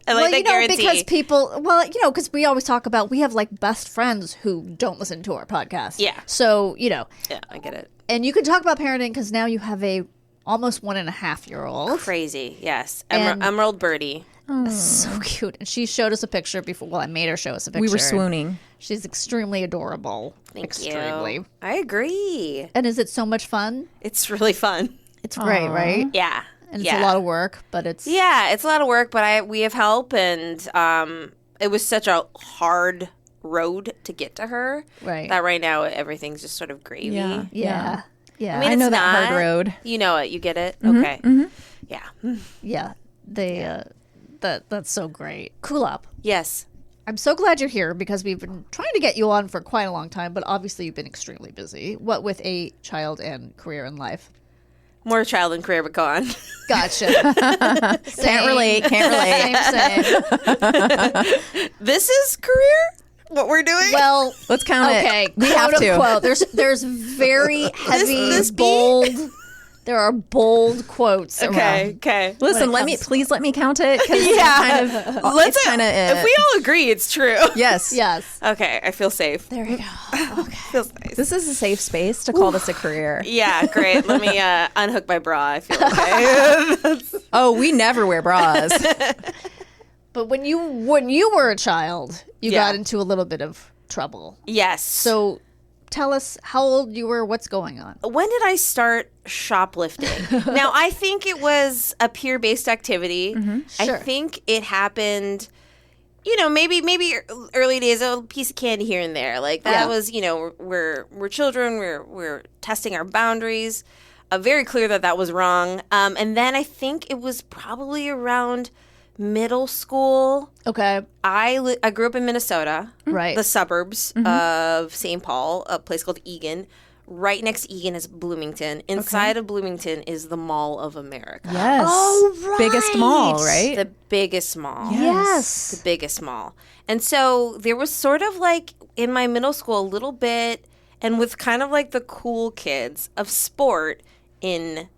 I like that guarantee. Because because we always talk about, we have like best friends who don't listen to our podcast. Yeah. So, Yeah, I get it. And you can talk about parenting because now you have a almost 1.5-year-old. Crazy, yes. And- Emerald Birdie. So cute. And she showed us a picture before. Well, I made her show us a picture. We were swooning. She's extremely adorable. Thank extremely. you. I agree. And is it so much fun? It's really fun. It's great, right? Yeah. And it's a lot of work, but it's... Yeah, it's a lot of work, but we have help, and it was such a hard road to get to her. Right. That right now everything's just sort of gravy. Yeah. I mean, I know it's that not. hard road. You know it. You get it? Okay. Yeah. Yeah. That's so great. Kulap. Yes. I'm so glad you're here because we've been trying to get you on for quite a long time, but obviously you've been extremely busy. What with a child and career in life? More child and career, but go on. Gotcha. Can't relate. Same. This is career? What we're doing? Well, Let's count it. okay. We have quote to. unquote. There's very heavy, this bold. There are bold quotes. around. Okay. Listen, please let me count it. Yeah. It's kind of If we all agree, it's true. Yes. Yes. Okay, I feel safe. There we go. Okay. Feels nice. This is a safe space to call this a career. Yeah, great. Let me unhook my bra. I feel okay. Oh, we never wear bras. But when you were a child, you got into a little bit of trouble. Yes. So tell us how old you were, what's going on? When did I start shoplifting? Now, I think it was a peer-based activity. Sure. I think it happened, maybe early days, a piece of candy here and there. Like that was, we're children, we're testing our boundaries. Very clear that was wrong. And then I think it was probably around middle school. Okay. I grew up in Minnesota, Right. the suburbs of St. Paul, a place called Eagan. Right next to Eagan is Bloomington. Inside of Bloomington is the Mall of America. Yes. Oh, right. Biggest mall, right? The biggest mall. Yes. The biggest mall. And so there was sort of like in my middle school a little bit, and with kind of like the cool kids of sport in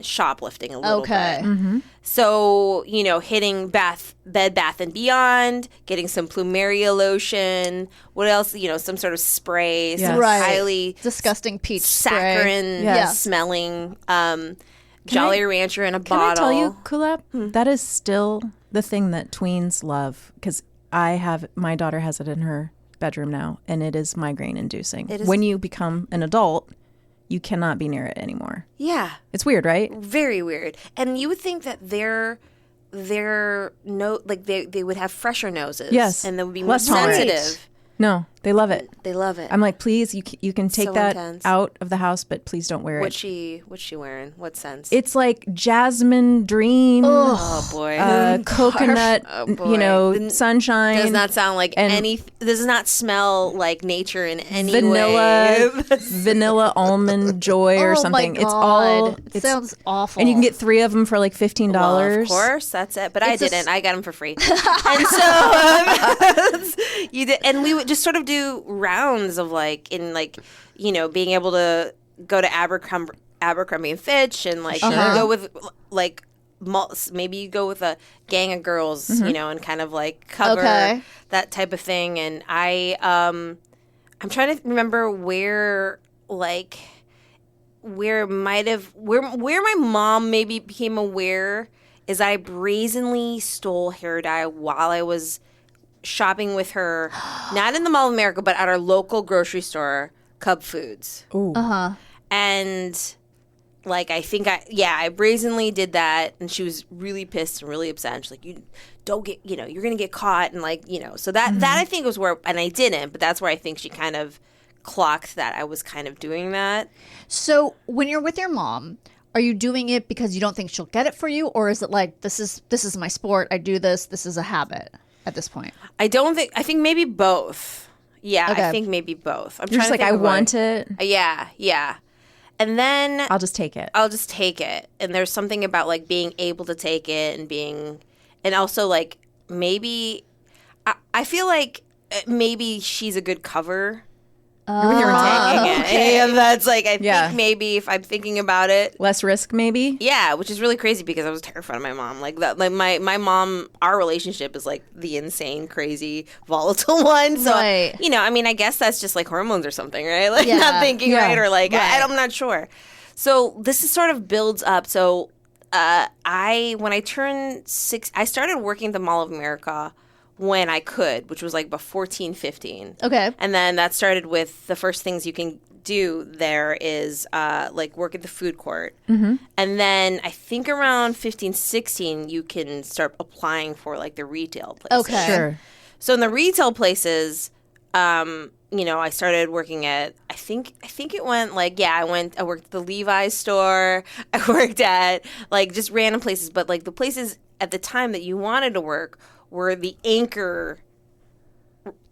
shoplifting a little bit. So, you know, hitting Bed Bath & Beyond, getting some Plumeria lotion, what else, you know, some sort of spray, some Right. highly Disgusting peach spray. saccharine Yes. smelling Jolly Rancher in a Can bottle. I tell you, Kulap, that is still the thing that tweens love, because my daughter has it in her bedroom now, and it is migraine inducing. When you become an adult, you cannot be near it anymore. Yeah. It's weird, right? Very weird. And you would think that their they would have fresher noses. Yes. And they would be more Less tolerant. sensitive. No, they love it. They love it. I'm like, please, you can take So that intense. out of the house, but please don't wear What's it. she wearing? What sense? It's like jasmine dream, oh boy. coconut, Oh, boy. you know, Does sunshine. not sound like any. Does not smell like nature in any vanilla, way. vanilla almond joy or Oh, something. my It's all. God. It sounds awful. And you can get 3 of them for like $15. Well, of course, that's it. But I didn't. I got them for free. And so you did, and we would just sort of do rounds of like you know, being able to go to Abercrombie and Fitch and like you know, go with like maybe you go with a gang of girls, you know, and kind of like cover that type of thing. And I'm trying to remember where my mom maybe became aware is I brazenly stole hair dye while I was shopping with her, not in the Mall of America, but at our local grocery store, Cub Foods. Ooh. And like I brazenly did that, and she was really pissed and really upset. And she's like, "You don't get, you know, you're gonna get caught," and like, you know, so that I think was where, and I didn't, but that's where I think she kind of clocked that I was kind of doing that. So when you're with your mom, are you doing it because you don't think she'll get it for you, or is it like this is my sport? I do this. This is a habit at this point. I think maybe both. Yeah, Okay. I think maybe both. I'm You're trying just to like, think I of want it. Yeah. And then I'll just take it. I'll just take it. And there's something about like being able to take it and also like maybe I feel like maybe she's a good cover. With your mom. Taking it. And that's like, I think maybe if I'm thinking about it. Less risk, maybe? Yeah, which is really crazy because I was terrified of my mom. Like that, like my mom, our relationship is like the insane, crazy, volatile one. So, you know, I mean, I guess that's just like hormones or something, right? Like not thinking right or like, I'm not sure. So this is sort of builds up. So when I turned 6, I started working at the Mall of America when I could, which was like about 14, 15. Okay. And then that started with the first things you can do there is like work at the food court. And then I think around 15, 16, you can start applying for like the retail places. Okay. Sure. So in the retail places, you know, I started working at, I think it went like, I worked at the Levi's store. I worked at like just random places, but like the places at the time that you wanted to work were the anchor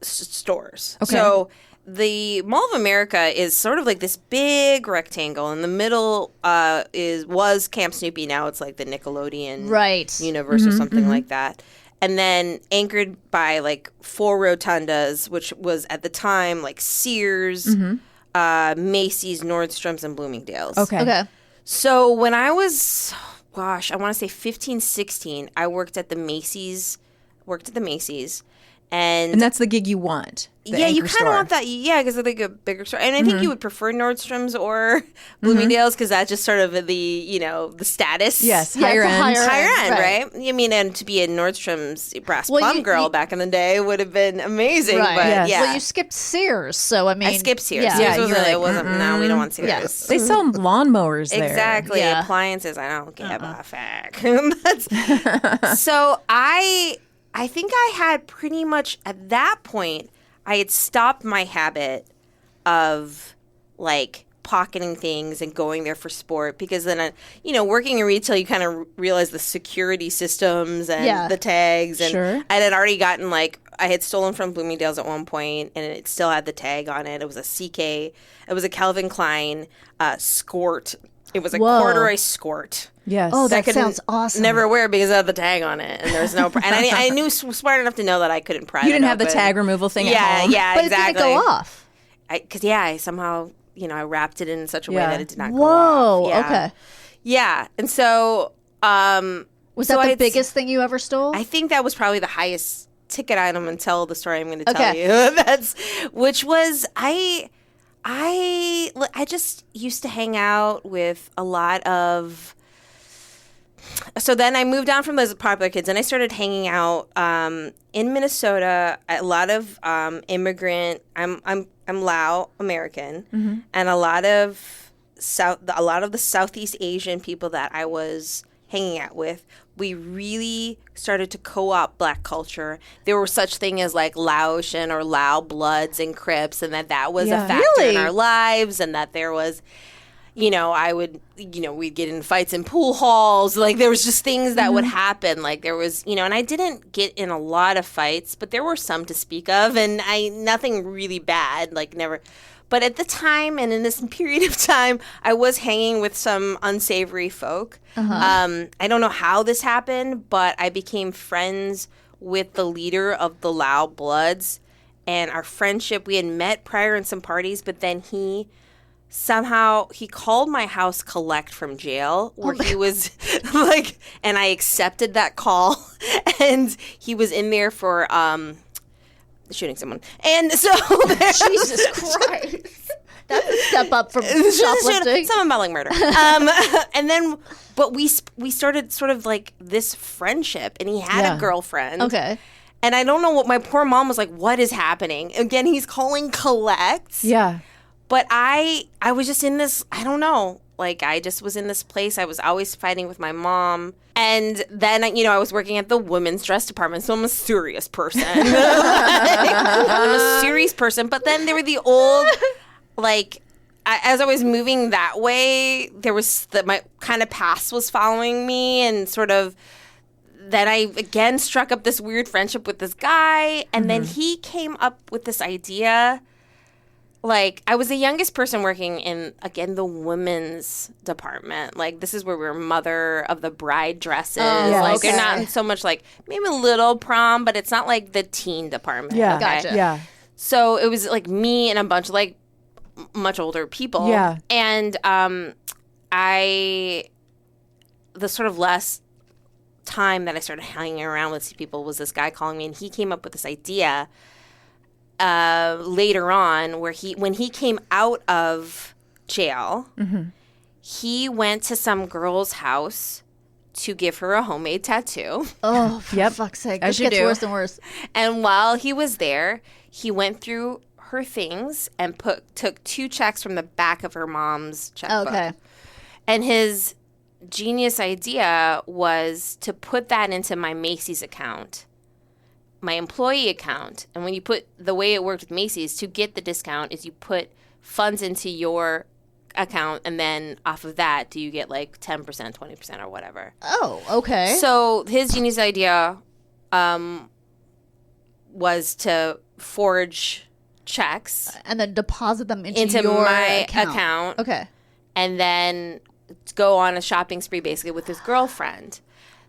stores. Okay. So the Mall of America is sort of like this big rectangle. In the middle was Camp Snoopy. Now it's like the Nickelodeon universe or something like that. And then anchored by like 4 rotundas, which was at the time like Sears, Macy's, Nordstrom's, and Bloomingdale's. Okay. So when I was, I want to say 15, 16, I worked at the Macy's. And that's the gig you want. Yeah, you kind of want that. Yeah, because it's like a bigger store. And I think you would prefer Nordstrom's or Bloomingdale's because that's just sort of the, you know, the status. Yes, higher end. Higher end, right? I mean, and to be a Nordstrom's brass plum girl back in the day would have been amazing. Right. But yeah. Well, you skipped Sears, so I mean. I skipped Sears. Yeah, Sears wasn't, no, we don't want Sears. Yes. They sell lawnmowers there. Exactly. Yeah. Appliances, I don't give a fuck. So I think I had pretty much, at that point, I had stopped my habit of, like, pocketing things and going there for sport, because then, working in retail, you kind of realize the security systems and the tags. And I had already gotten, like, I had stolen from Bloomingdale's at one point, and it still had the tag on it. It was a CK. It was a Calvin Klein skort. It was a corduroy skort. Yes. Oh, that sounds awesome. Never wear because it had the tag on it, and there's no. And I knew smart enough to know that I couldn't pry. You didn't have the tag removal thing. Yeah, at home. yeah, but exactly. It didn't go off. Because I somehow I wrapped it in such a way that it did not go off. Whoa. Yeah. Okay. Yeah, and so was that the biggest thing you ever stole? I think that was probably the highest ticket item until the story I'm going to tell you. Which was I just used to hang out with a lot of. So then I moved down from those popular kids, and I started hanging out in Minnesota. A lot of immigrant. I'm Lao American, and a lot of the Southeast Asian people that I was hanging out with. We really started to co-opt Black culture. There were such things as like Laotian or Lao Bloods and Crips, and that was a factor in our lives, and that there was, I would, we'd get in fights in pool halls. Like there was just things that would happen. Like there was, and I didn't get in a lot of fights, but there were some to speak of, and nothing really bad, like never. But at the time, and in this period of time, I was hanging with some unsavory folk. I don't know how this happened, but I became friends with the leader of the Lao Bloods. And our friendship, we had met prior in some parties, but then he called my house collect from jail, where he was like, and I accepted that call. And he was in there for shooting someone. And so Jesus Christ. That's a step up from shoplifting. Someone about like murder. And then, but we started sort of like this friendship, and he had a girlfriend. Okay. And I don't know what, my poor mom was like, what is happening? Again, he's calling collect. Yeah. But I was just in this, I don't know. Like, I just was in this place. I was always fighting with my mom. And then, I was working at the women's dress department, so I'm a serious person. I'm a serious person. But then there were the old, like, as I was moving that way, there was my kind of past was following me, and sort of, then I, again, struck up this weird friendship with this guy. And then he came up with this idea. Like, I was the youngest person working in, again, the women's department. Like, this is where we were mother of the bride dresses. They're not so much like, maybe a little prom, but it's not like the teen department. Yeah, okay? gotcha. Yeah. So it was like me and a bunch of like much older people. Yeah. And the sort of less time that I started hanging around with these people was this guy calling me, and he came up with this idea later on, where when he came out of jail, he went to some girl's house to give her a homemade tattoo. Oh, for fuck's sake. This gets worse and worse. And while he was there, he went through her things and took 2 checks from the back of her mom's checkbook. Okay. And his genius idea was to put that into my Macy's account, my employee account. And when you the way it worked with Macy's, to get the discount is you put funds into your account, and then off of that, do you get like 10%, 20% or whatever. Oh, okay. So his genius idea was to forge checks and then deposit them into your my account. Okay. And then go on a shopping spree basically with his girlfriend.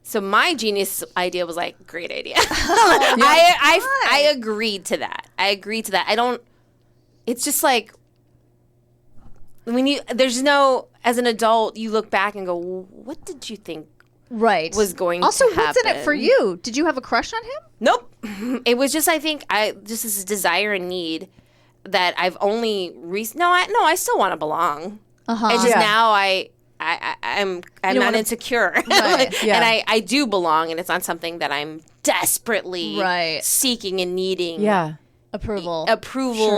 So my genius idea was like, great idea. I agreed to that. It's just like, as an adult, you look back and go, what did you think was going to happen? Also, what's in it for you? Did you have a crush on him? Nope. It was just, I think, just this desire and need that I've only I still want to belong. It's just now I'm not insecure. Right. Yeah. And I do belong, and it's not something that I'm desperately seeking and needing. Yeah. approval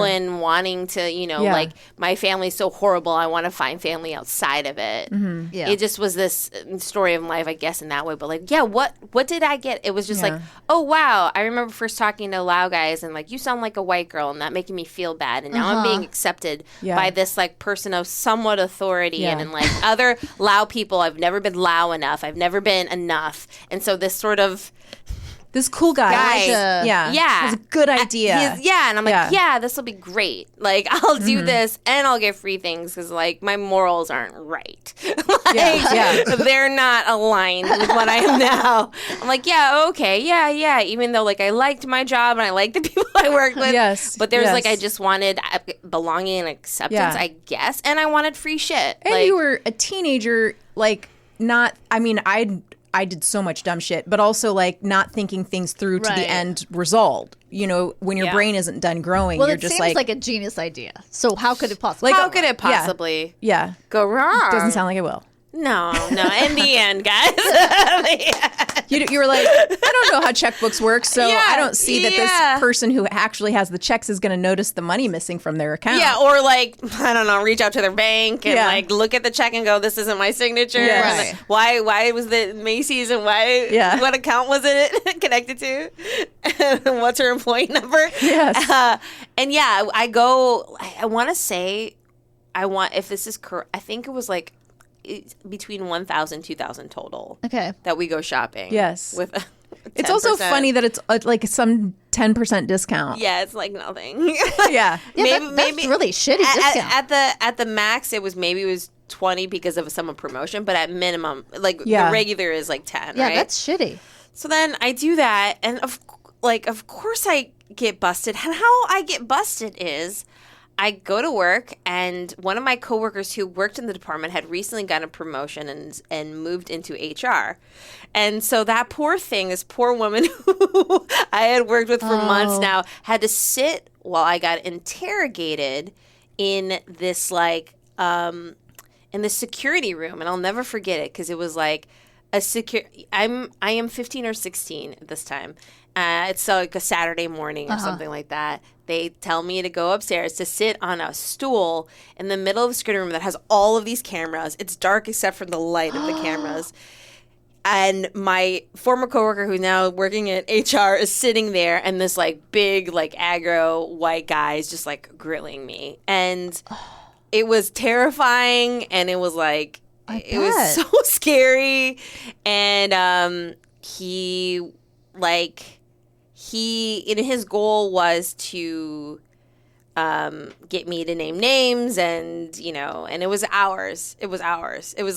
and wanting to, like my family's so horrible. I want to find family outside of it. Mm-hmm. Yeah. It just was this story of life, I guess, in that way. But like, what did I get? It was just like, oh wow. I remember first talking to Lao guys and like, you sound like a white girl, and that making me feel bad. And now I'm being accepted by this like person of somewhat authority, and like other Lao people. I've never been Lao enough. I've never been enough, and so this sort of. This cool guy, has a good idea. And I'm like, this will be great. Like, I'll do this, and I'll get free things because, like, my morals aren't right. They're not aligned with what I am now. I'm like, okay. Even though, like, I liked my job and I liked the people I worked with, but there's like, I just wanted belonging and acceptance, I guess, and I wanted free shit. And like, you were a teenager, like, not. I mean, I did so much dumb shit, but also like not thinking things through to the end result. When your brain isn't done growing, you're just seems like a genius idea. So how could it possibly? How could it possibly go wrong? Doesn't sound like it will. No. In the end, guys. You were like, I don't know how checkbooks work, so I don't see that this person who actually has the checks is going to notice the money missing from their account. Yeah, or like, I don't know, reach out to their bank and like look at the check and go, this isn't my signature. Yeah. Right. Why was the Macy's and what account was it connected to? And what's her employee number? Yes. And I want to say, if this is correct, I think it was like, it's between 1,000, 2,000 total. Okay. That we go shopping. Yes. With 10%. It's also funny that it's like some 10% discount. Yeah, it's like nothing. Yeah. Maybe that's really shitty discount. At the max, it was 20 because of some promotion, but at minimum, like the regular is like 10. Yeah, right? that's shitty. So then I do that, and of course I get busted. And how I get busted is, I go to work, and one of my coworkers who worked in the department had recently gotten a promotion and moved into HR. And so that poor thing, this poor woman who I had worked with for months now, had to sit while I got interrogated in this like in the security room, and I'll never forget it because it was like I am 15 or 16 at this time. It's like a Saturday morning or something like that. They tell me to go upstairs to sit on a stool in the middle of the security room that has all of these cameras. It's dark except for the light of the cameras. And my former coworker, who's now working at HR, is sitting there, and this like big, like aggro white guy is just like grilling me. And it was terrifying, and it was like, it was so scary. And his goal was to get me to name names, and and it was hours. It was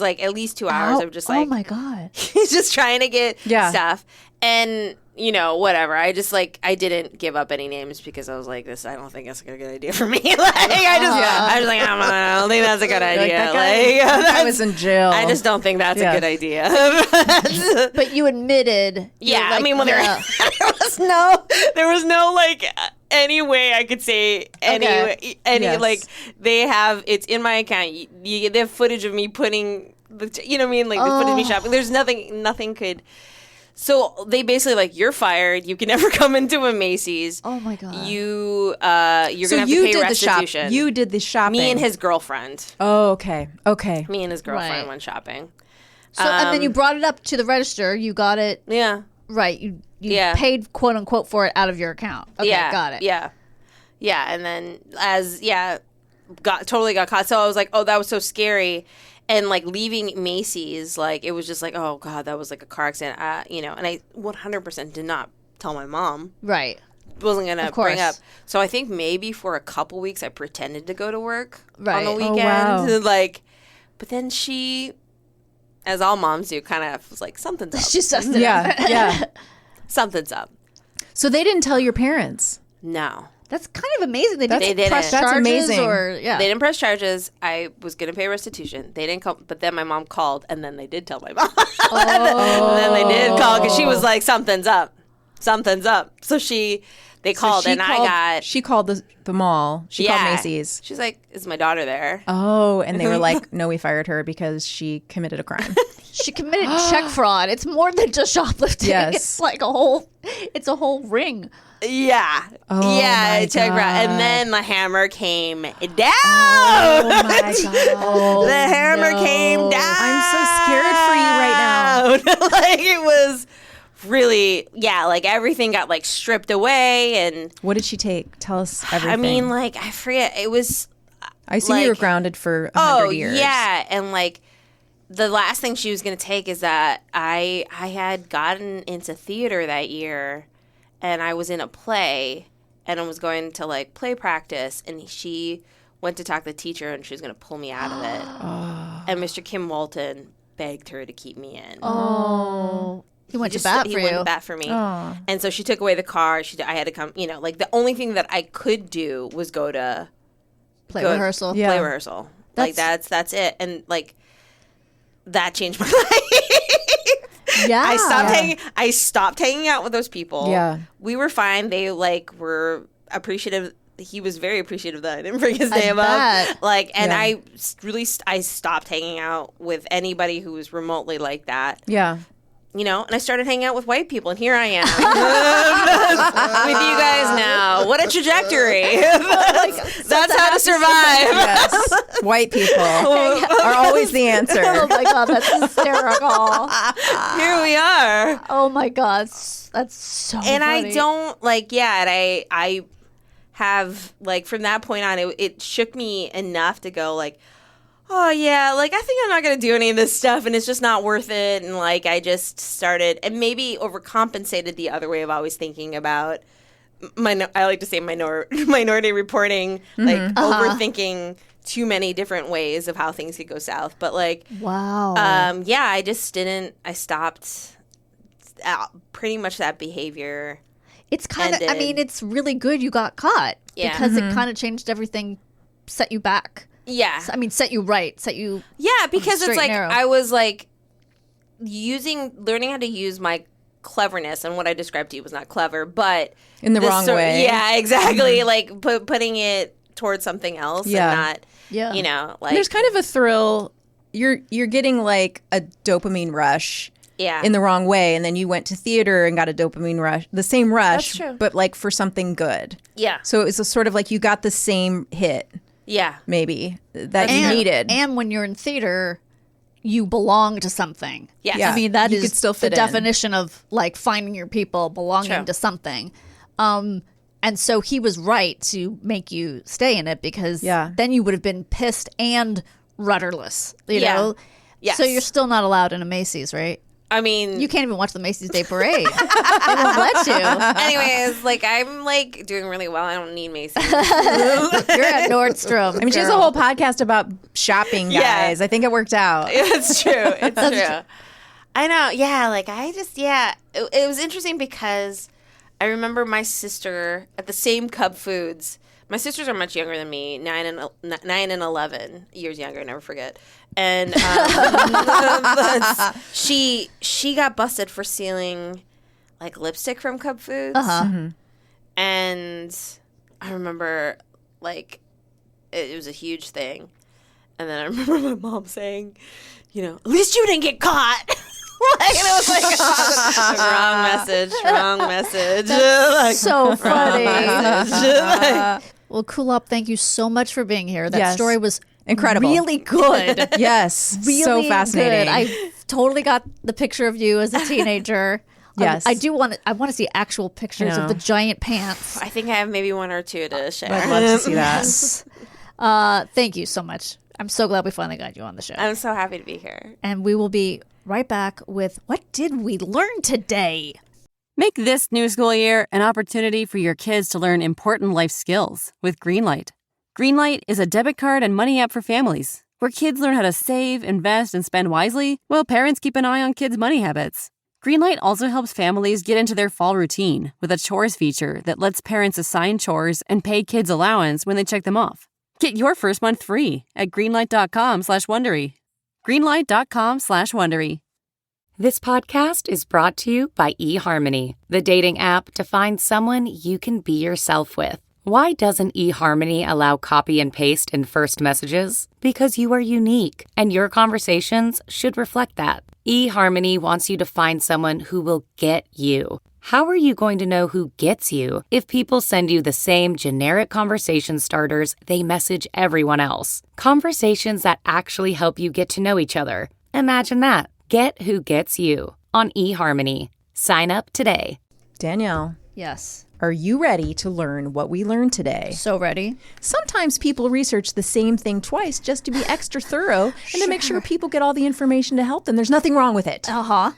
like at least 2 hours of just like, oh my God, he's just trying to get stuff. And whatever. I just like, I didn't give up any names because I was like, I don't think that's a good idea for me. Like, I was like, I don't think that's a good idea. Like, I was in jail. I just don't think that's a good idea. But you admitted. Yeah, like, I mean, when there was no like any way I could say like they have, it's in my account. They have footage of me putting the, what I mean, like the footage of me shopping. There's nothing could. So they basically like, you're fired. You can never come into a Macy's. Oh my God. You're gonna have to pay restitution. You did the shopping. Me and his girlfriend. Oh, okay. Me and his girlfriend went shopping. So and then you brought it up to the register. You got it. Yeah. Right. You paid quote unquote for it out of your account. Okay, got it. Yeah. And then totally got caught. So I was like, oh, that was so scary. And like leaving Macy's, like it was just like, oh God, that was like a car accident, And I 100% did not tell my mom. Right. Wasn't gonna bring up. So I think maybe for a couple weeks I pretended to go to work on the weekend. Oh, wow. Like, but then she, as all moms do, kind of was like, something's up. She sussed it out. Yeah. Something's up. So they didn't tell your parents? No. That's kind of amazing. They didn't press That's charges, amazing. They didn't press charges. I was going to pay restitution. They didn't call, but then my mom called, and then they did tell my mom. And then they did call because she was like, something's up. Something's up. So they called, she called the mall. She called Macy's. She's like, is my daughter there? Oh, and they were like, no, we fired her because she committed a crime. She committed check fraud. It's more than just shoplifting. Yes. It's like it's a whole ring. Yeah. Oh, yeah, my check God. And then the hammer came down. Oh my God. The hammer came down. I'm so scared for you right now. Like, it was really, like everything got like stripped away. And What did she take? Tell us everything. I mean, like, I forget. It was. I see you were grounded for 100 years. Yeah. And like, the last thing she was going to take is that I had gotten into theater that year, and I was in a play, and I was going to like play practice, and she went to talk to the teacher, and she was going to pull me out of it. And Mr. Kim Walton begged her to keep me in. He went to bat for you. He went to bat for me. And so she took away the car. I had to come, like the only thing that I could do was go to Play rehearsal. Play rehearsal. Like that's it. And like that changed my life. Yeah. I stopped hanging out with those people. Yeah. We were fine. They like were appreciative. He was very appreciative that I didn't bring his name bet. up. Like, and I stopped hanging out with anybody who was remotely like that. Yeah. And I started hanging out with white people, and here I am with you guys now. What a trajectory. That's how to survive. Yes. White people are always the answer. Oh my God, that's hysterical. Here we are. Oh my God, that's so And funny. I don't, and I have, from that point on, it shook me enough to go, oh, yeah, I think I'm not going to do any of this stuff, and it's just not worth it. And, I just started, and maybe overcompensated the other way of always thinking about, I like to say minority reporting, overthinking too many different ways of how things could go south. But, wow. I just didn't, I stopped pretty much that behavior. It's kind of, it's really good you got caught. Yeah. Because it kind of changed everything, set you back. Yeah. Set you right, set you. Yeah, because it's narrow. I was learning how to use my cleverness, and what I described to you was not clever, but in the wrong way. Yeah, exactly. Putting it towards something else, and not. Yeah. There's kind of a thrill. You're getting a dopamine rush. Yeah. In the wrong way, and then you went to theater and got a dopamine rush, the same rush, but for something good. Yeah. So it was a sort of you got the same hit. Yeah. Maybe that you needed. And when you're in theater, you belong to something. Yes. Yeah. That you is could still fit the in. definition of finding your people, belonging to something. And so he was right to make you stay in it, because then you would have been pissed and rudderless, you know? Yes. So you're still not allowed in a Macy's, right? I mean, you can't even watch the Macy's Day Parade. They won't let you. Anyways, I'm doing really well. I don't need Macy's. You're at Nordstrom. She has a whole podcast about shopping, guys. I think it worked out. It's true. It's true. I know. Yeah. It was interesting because I remember my sister at the same Cub Foods. My sisters are much younger than me, 9 and 11 years younger. Never forget. And she got busted for stealing lipstick from Cub Foods. And I remember it was a huge thing. And then I remember my mom saying, at least you didn't get caught. And it was wrong message. So funny. Well, Kulap, thank you so much for being here. That story was incredible. Really good. Yes. Really so fascinating. Good. I totally got the picture of you as a teenager. Yes. I want to see actual pictures of the giant pants. I think I have maybe one or two to share. I'd love to see that. Thank you so much. I'm so glad we finally got you on the show. I'm so happy to be here. And we will be right back with What Did We Learn Today? Make this new school year an opportunity for your kids to learn important life skills with Greenlight. Greenlight is a debit card and money app for families where kids learn how to save, invest, and spend wisely while parents keep an eye on kids' money habits. Greenlight also helps families get into their fall routine with a chores feature that lets parents assign chores and pay kids allowance when they check them off. Get your first month free at greenlight.com/Wondery. Greenlight.com/Wondery. This podcast is brought to you by eHarmony, the dating app to find someone you can be yourself with. Why doesn't eHarmony allow copy and paste in first messages? Because you are unique, and your conversations should reflect that. eHarmony wants you to find someone who will get you. How are you going to know who gets you if people send you the same generic conversation starters they message everyone else? Conversations that actually help you get to know each other. Imagine that. Get who gets you on eHarmony. Sign up today. Danielle. Yes. Are you ready to learn what we learned today? So ready. Sometimes people research the same thing twice just to be extra thorough and to make sure people get all the information to help them. There's nothing wrong with it. Uh-huh.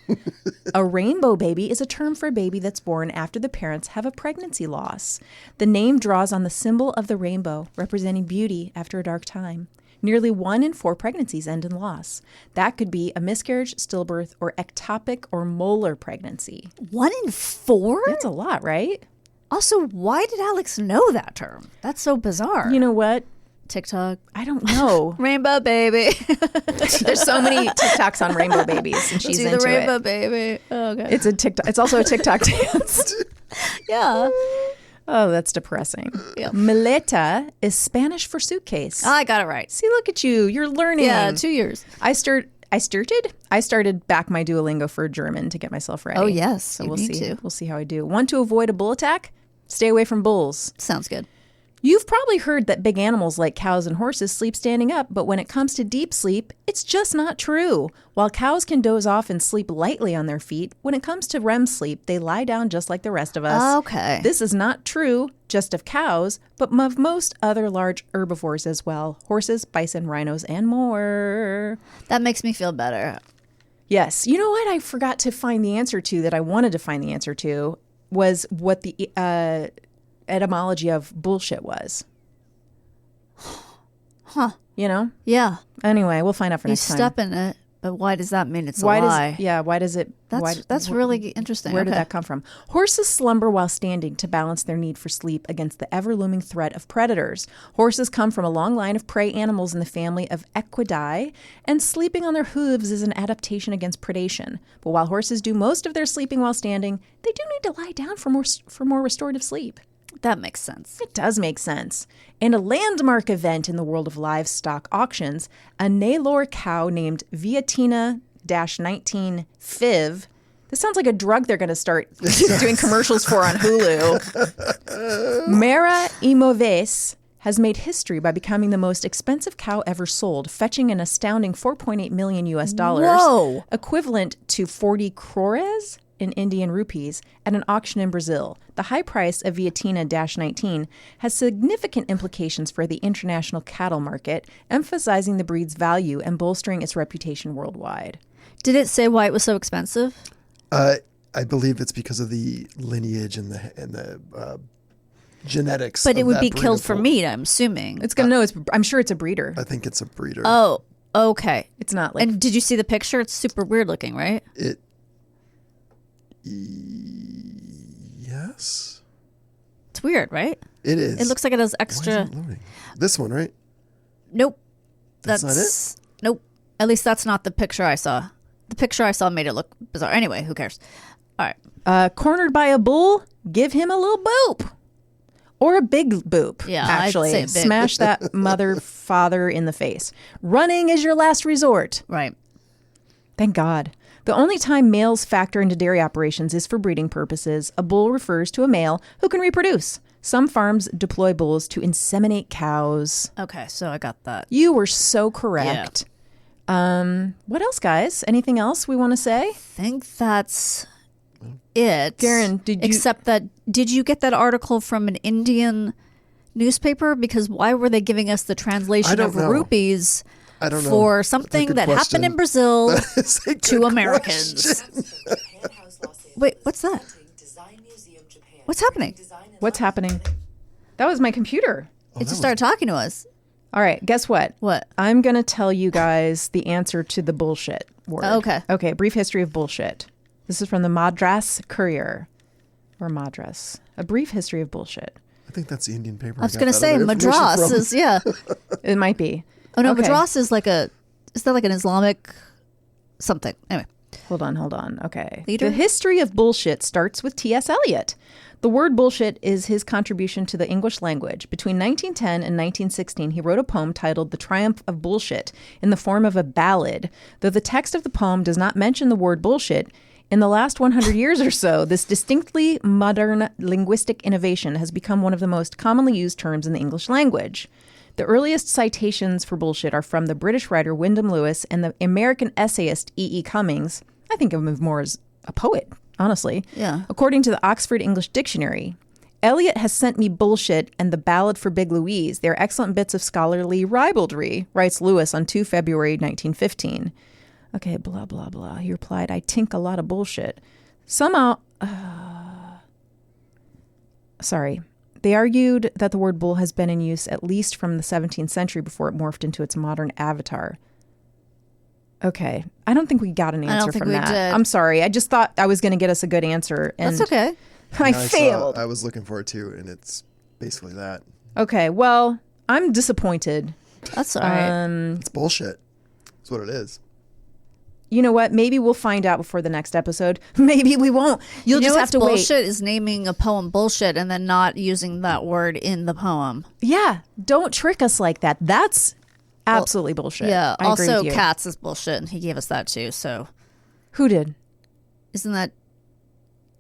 A rainbow baby is a term for a baby that's born after the parents have a pregnancy loss. The name draws on the symbol of the rainbow, representing beauty after a dark time. Nearly 1 in 4 pregnancies end in loss. That could be a miscarriage, stillbirth, or ectopic or molar pregnancy. 1 in 4? That's a lot, right? Also, why did Alex know that term? That's so bizarre. You know what? TikTok. I don't know. Rainbow baby. There's so many TikToks on rainbow babies, and she's Do into the rainbow it. baby. Oh, okay. It's a TikTok. It's also a TikTok dance. Yeah. Oh, that's depressing. Yep. Maleta is Spanish for suitcase. I got it right. See, look at you. You're learning. Yeah, 2 years. I started back my Duolingo for German to get myself ready. Oh, yes. So You we'll need see. to. We'll see how I do. Want to avoid a bull attack? Stay away from bulls. Sounds good. You've probably heard that big animals like cows and horses sleep standing up, but when it comes to deep sleep, it's just not true. While cows can doze off and sleep lightly on their feet, when it comes to REM sleep, they lie down just like the rest of us. Okay. This is not true just of cows, but of most other large herbivores as well. Horses, bison, rhinos, and more. That makes me feel better. Yes. You know what I forgot to find the answer to that I wanted to find the answer to was what the etymology of bullshit was. Huh. You know? Yeah. Anyway, we'll find out for You next time. step in it, but why does that mean it's Why a lie? why does it... That's really interesting. Where did Okay. that come from? Horses slumber while standing to balance their need for sleep against the ever-looming threat of predators. Horses come from a long line of prey animals in the family of Equidae, and sleeping on their hooves is an adaptation against predation. But while horses do most of their sleeping while standing, they do need to lie down for more restorative sleep. That makes sense. It does make sense. In a landmark event in the world of livestock auctions, a Naylor cow named Viatina-19 FIV. This sounds like a drug they're going to start doing commercials for on Hulu. Mara Imoves has made history by becoming the most expensive cow ever sold, fetching an astounding $4.8 million US, Whoa. equivalent to 40 crores in Indian rupees at an auction in Brazil. The high price of Viatina-19 has significant implications for the international cattle market, emphasizing the breed's value and bolstering its reputation worldwide. Did it say why it was so expensive? I believe it's because of the lineage and the genetics. But it of would that be breed killed of for bull. meat, I'm assuming. It's gonna know. I'm sure it's a breeder. I think it's a breeder. Oh, okay. It's not like. And did you see the picture? It's super weird looking, right? Yes. It's weird, right? It is. It looks like it has Why extra. isn't it loading? This one, right? Nope. That's not it? Nope. At least that's not the picture I saw. The picture I saw made it look bizarre. Anyway, who cares? All right. Cornered by a bull, give him a little boop. Or a big boop, Yeah, actually. I'd say big. Smash that father in the face. Running is your last resort. Right. Thank God. The only time males factor into dairy operations is for breeding purposes. A bull refers to a male who can reproduce. Some farms deploy bulls to inseminate cows. Okay, so I got that. You were so correct. What else, guys? Anything else we want to say? I think that's it. Garen, did you get that article from an Indian newspaper? Because why were they giving us the translation of know. rupees I don't know. for something that happened in Brazil That's a good to Americans? Wait, what's that? What's happening? What's happening? That was my computer. It just started talking to us. All right, guess what? What? I'm going to tell you guys the answer to the bullshit word. Okay. Okay, brief history of bullshit. This is from the Madras Courier. Or Madras. A brief history of bullshit. I think that's the Indian paper. I was going to say Madras is, yeah. It might be. Oh, no, Okay. Madras is like is that like an Islamic something? Anyway. Hold on. Okay. Leader? The history of bullshit starts with T.S. Eliot. The word bullshit is his contribution to the English language. Between 1910 and 1916, he wrote a poem titled The Triumph of Bullshit in the form of a ballad. Though the text of the poem does not mention the word bullshit, in the last 100 years or so, this distinctly modern linguistic innovation has become one of the most commonly used terms in the English language. The earliest citations for bullshit are from the British writer Wyndham Lewis and the American essayist E.E. Cummings. I think of him more as a poet, honestly. Yeah. According to the Oxford English Dictionary, Eliot has sent me bullshit and the Ballad for Big Louise. They're excellent bits of scholarly ribaldry, writes Lewis on 2 February 1915. Okay, blah, blah, blah. He replied, I tink a lot of bullshit. Somehow, sorry. They argued that the word bull has been in use at least from the 17th century before it morphed into its modern avatar. Okay. I don't think we got an answer from that. Did. I'm sorry. I just thought I was going to get us a good answer. And That's okay. I failed. I was looking for it too, and it's basically that. Okay. Well, I'm disappointed. That's all right. It's bullshit. That's what it is. You know what? Maybe we'll find out before the next episode. Maybe we won't. You'll just have to wait. Bullshit is naming a poem bullshit and then not using that word in the poem. Yeah. Don't trick us like that. That's absolutely bullshit. Yeah. I also, agree with you. cats is bullshit, and he gave us that too. So, who did? Isn't that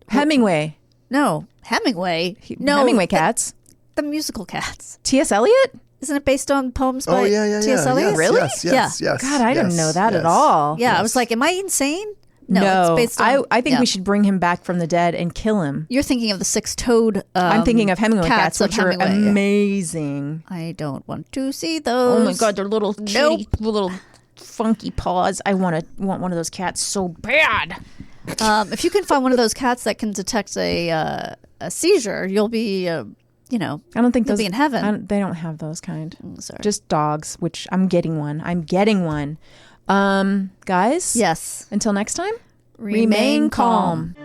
Hemingway? No, Hemingway. No, Hemingway Cats. The musical Cats. T.S. Eliot? Isn't it based on poems by T.S. Eliot? Yes, Really? Yes. God, I didn't know that at all. Yeah, I was like, am I insane? No, it's based on. I think we should bring him back from the dead and kill him. You're thinking of the six-toed. I'm thinking of Hemingway cats, which are Hemingway. Amazing. I don't want to see those. Oh my God, they're little kitty, little funky paws. I want one of those cats so bad. If you can find one of those cats that can detect a seizure, you'll be, I don't think you'll those be in heaven. they don't have those kind. Sorry. Just dogs, which I'm getting one. Guys. Yes. Until next time. Remain calm.